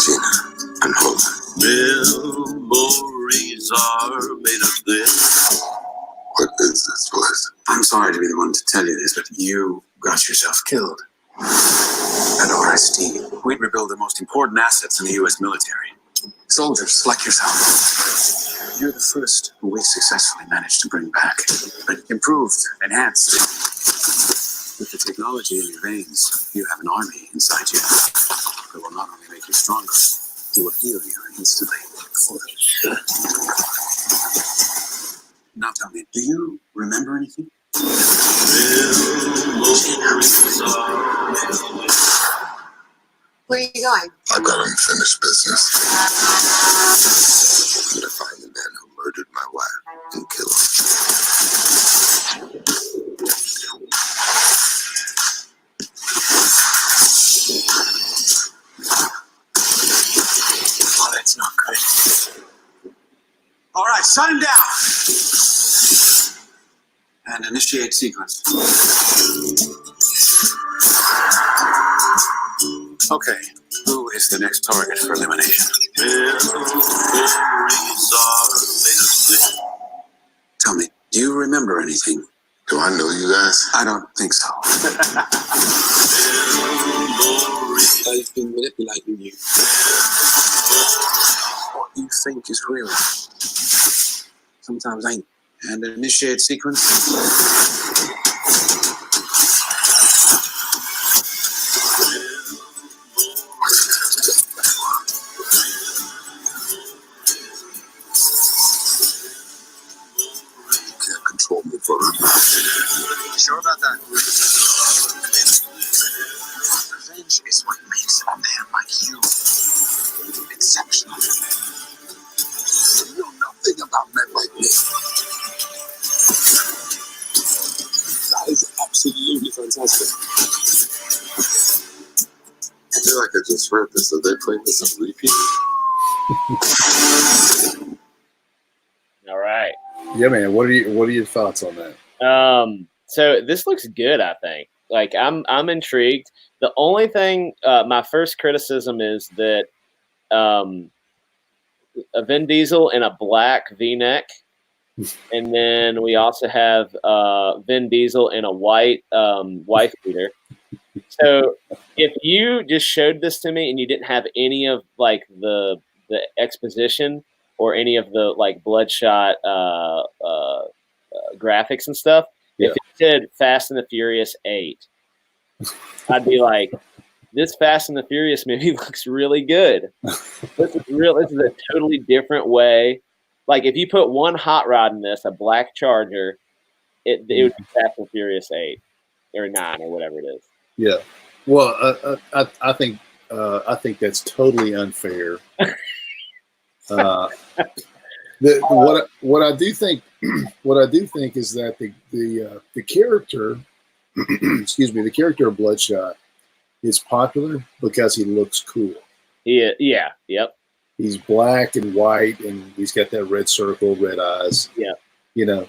Gina and Hope. Memories are made of this. What is this place? I'm sorry to be the one to tell you this, but you got yourself killed. At RSD, we'd rebuild the most important assets in the U.S. military. Soldiers like yourself. You're the first who we successfully managed to bring back. But improved, enhanced. With the technology in your veins, you have an army inside you that will not only make you stronger, it will heal you instantly. Now tell me, do you remember anything? Where are you going? I've got unfinished business. I'm gonna find the man who murdered my wife and kill him. Oh, that's not good. All right, shut him down. And initiate sequence. Okay, who is the next target for elimination? Tell me, do you remember anything? Do I know you guys? I don't think so. I've been manipulating you. What you think is real sometimes ain't. And initiate sequence. Control me further. Sure about that? Revenge is what makes a man like you exceptional. You know nothing about men like me. That is absolutely fantastic. I feel like I just read this. Are they playing this on repeat? All right. Yeah, man. What are your thoughts on that? So this looks good. I think. Like I'm intrigued. The only thing, my first criticism is that a Vin Diesel in a black V-neck, and then we also have Vin Diesel in a white wife beater. So if you just showed this to me and you didn't have any of like the exposition or any of the like Bloodshot graphics and stuff, if it said Fast and the Furious 8, I'd be like, this Fast and the Furious movie looks really good. This is a totally different way. Like if you put one hot rod in this, a black Charger, it would be Fast and Furious 8 or 9 or whatever it is. Yeah. Well, I think that's totally unfair. What I do think is that the character, excuse me, the character of Bloodshot is popular because he looks cool. Yeah. Yep. He's black and white, and he's got that red circle, red eyes. Yeah. You know,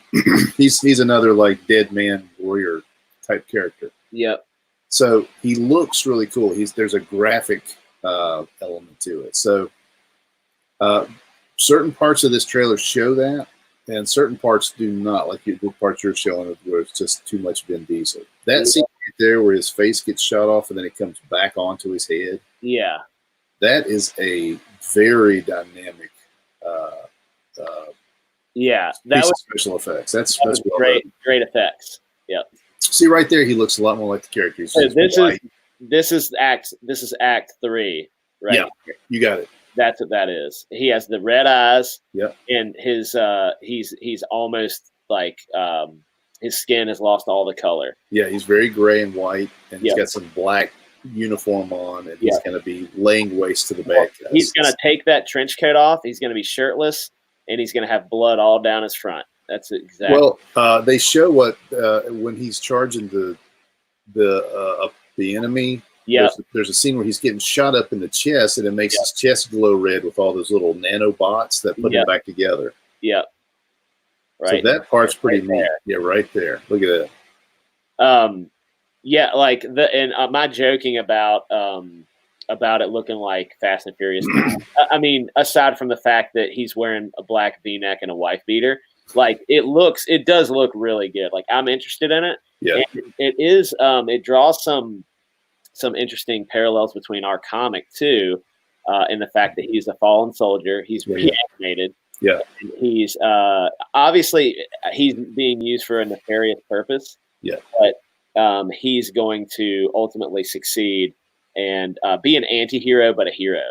he's another like dead man warrior type character. Yep. So he looks really cool. There's a graphic element to it. So certain parts of this trailer show that, and certain parts do not. Like the parts you're showing where it's just too much Vin Diesel. That scene right there where his face gets shot off and then it comes back onto his head. Yeah. That is a very dynamic. That was special effects. That's great effects. Yep. See right there, he looks a lot more like the character. So this this is act 3, right? Yeah, you got it. That's what that is. He has the red eyes. Yep. And his he's almost like his skin has lost all the color. Yeah, he's very gray and white, and he's got some black uniform on, and he's going to be laying waste to the bad guys. He's going to take that trench coat off. He's going to be shirtless, and he's going to have blood all down his front. That's exactly. Well, they show what when he's charging the enemy. Yeah, there's a scene where he's getting shot up in the chest, and it makes his chest glow red with all those little nanobots that put him back together. Yeah, right. So that part's pretty neat. Yeah, right there. Look at that. Yeah, like my joking about it looking like Fast and Furious. I mean, aside from the fact that he's wearing a black V-neck and a wife beater, like it does look really good. Like I'm interested in it. Yeah, and it is. It draws some interesting parallels between our comic too, in the fact that he's a fallen soldier. He's reanimated. Yeah, and he's obviously he's being used for a nefarious purpose. Yeah, but he's going to ultimately succeed and be an anti-hero, but a hero.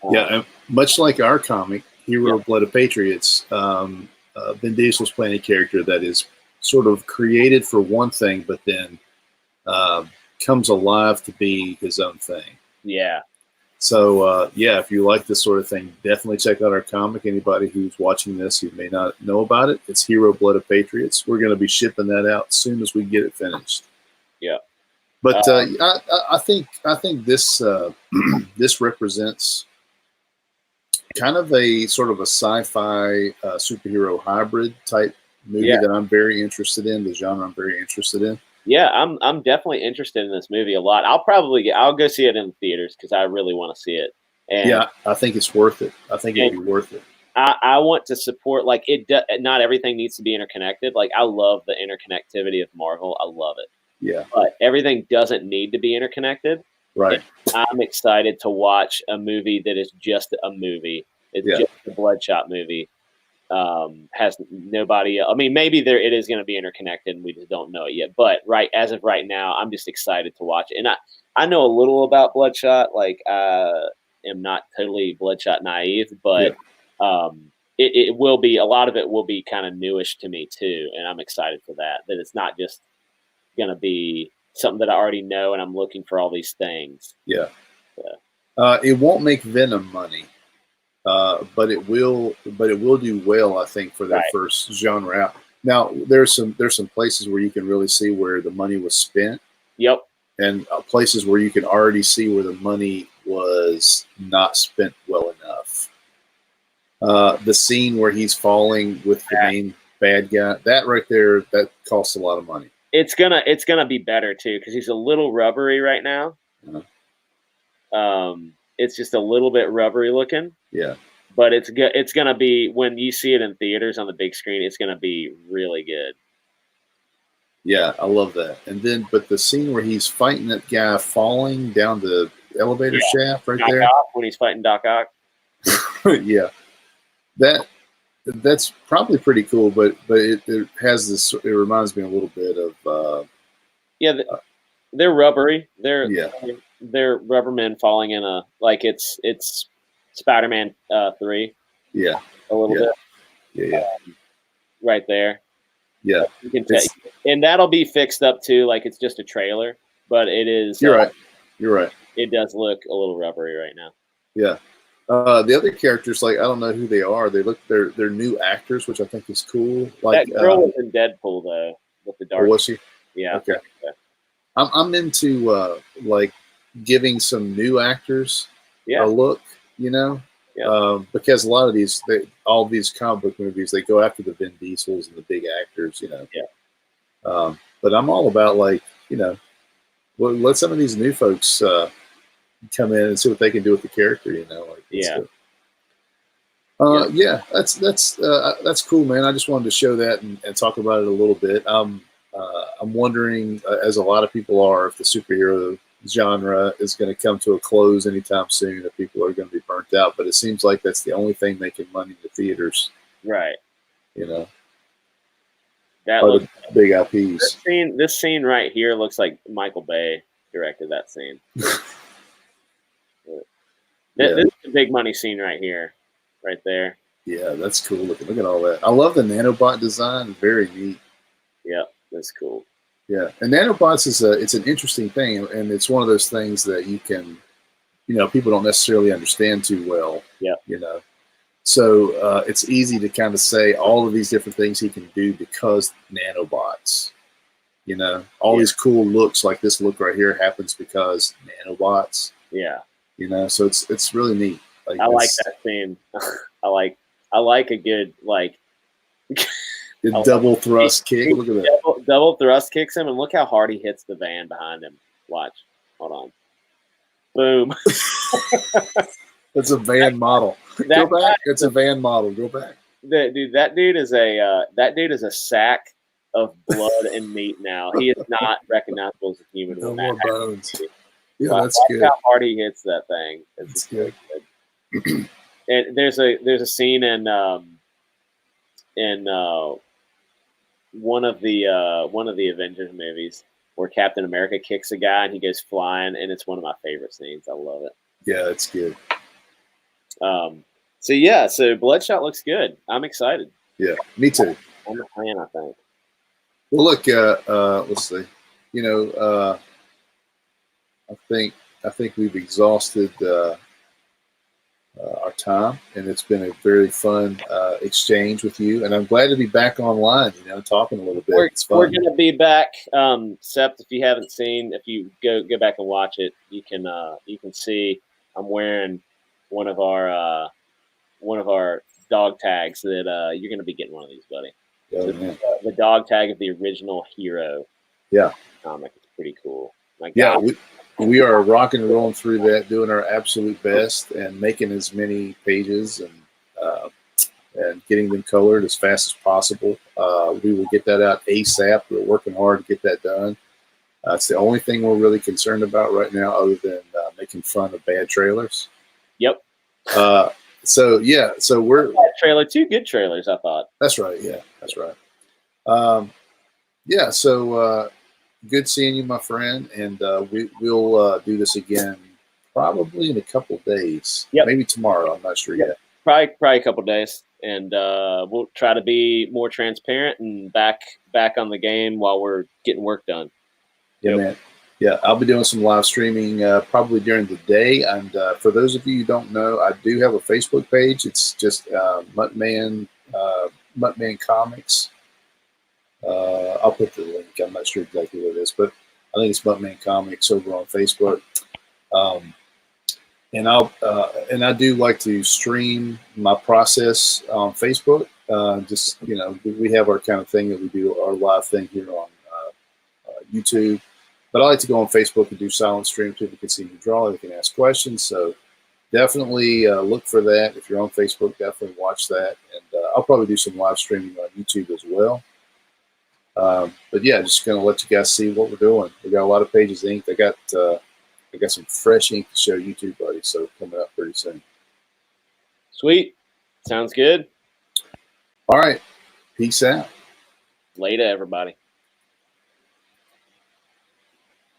And much like our comic, Hero Blood of Patriots, Vin Diesel's playing a character that is sort of created for one thing, but then comes alive to be his own thing. Yeah. So, if you like this sort of thing, definitely check out our comic. Anybody who's watching this who may not know about it, it's Hero Blood of Patriots. We're going to be shipping that out as soon as we get it finished. Yeah. But I think this this represents kind of a sort of a sci-fi superhero hybrid type movie that I'm very interested in. The genre I'm very interested in. Yeah, I'm definitely interested in this movie a lot. I'll go see it in the theaters because I really want to see it. And I think it's worth it. I think it'd be worth it. I want to support not everything needs to be interconnected. Like I love the interconnectivity of Marvel. I love it. Yeah. But everything doesn't need to be interconnected. Right. And I'm excited to watch a movie that is just a movie. It's just a Bloodshot movie. Has nobody. I mean, maybe it is going to be interconnected, and we just don't know it yet. But as of right now, I'm just excited to watch it. And I know a little about Bloodshot. Like, I am not totally Bloodshot naive, but it will be a lot of it will be kind of newish to me too, and I'm excited for that. That it's not just going to be something that I already know, and I'm looking for all these things. Yeah. It won't make Venom money. But it will do well, I think, for their first genre out. Now, there's some places where you can really see where the money was spent. Yep. And places where you can already see where the money was not spent well enough. The scene where he's falling with the main bad guy, that right there, that costs a lot of money. It's gonna be better too because he's a little rubbery right now. It's just a little bit rubbery looking. Yeah. But it's gonna be when you see it in theaters on the big screen. It's gonna be really good. Yeah, I love that. And then, but the scene where he's fighting that guy falling down the elevator shaft right there, when he's fighting Doc Ock. Yeah, that's probably pretty cool. But it has this. It reminds me a little bit of. They're rubbery. They're rubber men falling in it's Spider-Man 3. Yeah, a little bit. Yeah, right there. Yeah, you can tell, and that'll be fixed up too. Like it's just a trailer, but it is. You're right. You're right. It does look a little rubbery right now. Yeah. The other characters, like I don't know who they are. They're new actors, which I think is cool. Like that girl was in Deadpool though, with the dark. Was she? Yeah. Okay. I'm into like giving some new actors a look, because a lot of all these comic book movies, they go after the Vin Diesels and the big actors, Yeah. But I'm all about let some of these new folks come in and see what they can do with the character, that's cool, man. I just wanted to show that and talk about it a little bit. I'm wondering, as a lot of people are, if the superhero genre is going to come to a close anytime soon, if people are going to be burnt out. But it seems like that's the only thing making money in the theaters. Right. That looks big IPs. This scene right here looks like Michael Bay. directed that scene. Yeah. This is a big money scene right here, right there. Yeah, that's cool looking. Look at all that. I love the nanobot design. Very neat. Yeah, that's cool. Yeah, and nanobots it's an interesting thing, and it's one of those things that you can, people don't necessarily understand too well. Yeah. So it's easy to kind of say all of these different things he can do because nanobots. All these cool looks like this look right here happens because nanobots. Yeah. So it's really neat. I like that scene. I like a good the double thrust kick. Look at that. Double thrust kicks him, and look how hard he hits the van behind him. Watch. Hold on. Boom. That's a van model. Go back. It's a van model. Go back. That dude is a sack of blood and meat now. He is not recognizable as a human. No more bones. Yeah, wow, that's good. How hard he hits that thing. It's good. And there's a scene in one of the Avengers movies where Captain America kicks a guy and he goes flying, and it's one of my favorite scenes. I love it. Yeah, it's good. So Bloodshot looks good. I'm excited. Yeah, me too. I'm a fan, I think. Well, look, let's see. I think we've exhausted our time, and it's been a very fun exchange with you. And I'm glad to be back online. Talking a little bit. We're going to be back. Sept, if you haven't seen, if you go back and watch it, you can see I'm wearing one of our dog tags that you're going to be getting one of these, buddy. Oh, the dog tag of the original Hero. Yeah, comic. It's pretty cool. Yeah, we are rocking and rolling through that, doing our absolute best, and making as many pages and getting them colored as fast as possible. We will get that out ASAP. We're working hard to get that done. It's the only thing we're really concerned about right now, other than making fun of bad trailers. Yep. So we're that trailer. 2 good trailers, I thought. That's right. Yeah, that's right. So good seeing you, my friend, and we'll do this again probably in a couple of days. Yep. Maybe tomorrow. I'm not sure yet. Probably a couple of days, and we'll try to be more transparent and back on the game while we're getting work done. Yeah, man. Yeah, I'll be doing some live streaming probably during the day. And for those of you who don't know, I do have a Facebook page. It's just Mutt-Man Comics. I'll put the link. I'm not sure exactly what it is, but I think it's Mutt-Man Comics over on Facebook. And I do like to stream my process on Facebook. We have our kind of thing that we do, our live thing here on YouTube. But I like to go on Facebook and do silent streams. People can see me draw. They can ask questions. So definitely look for that. If you're on Facebook, definitely watch that. And I'll probably do some live streaming on YouTube as well. But yeah, just going to let you guys see what we're doing. We got a lot of pages inked. I got some fresh ink to show YouTube, buddy. So coming up pretty soon. Sweet. Sounds good. All right. Peace out. Later, everybody.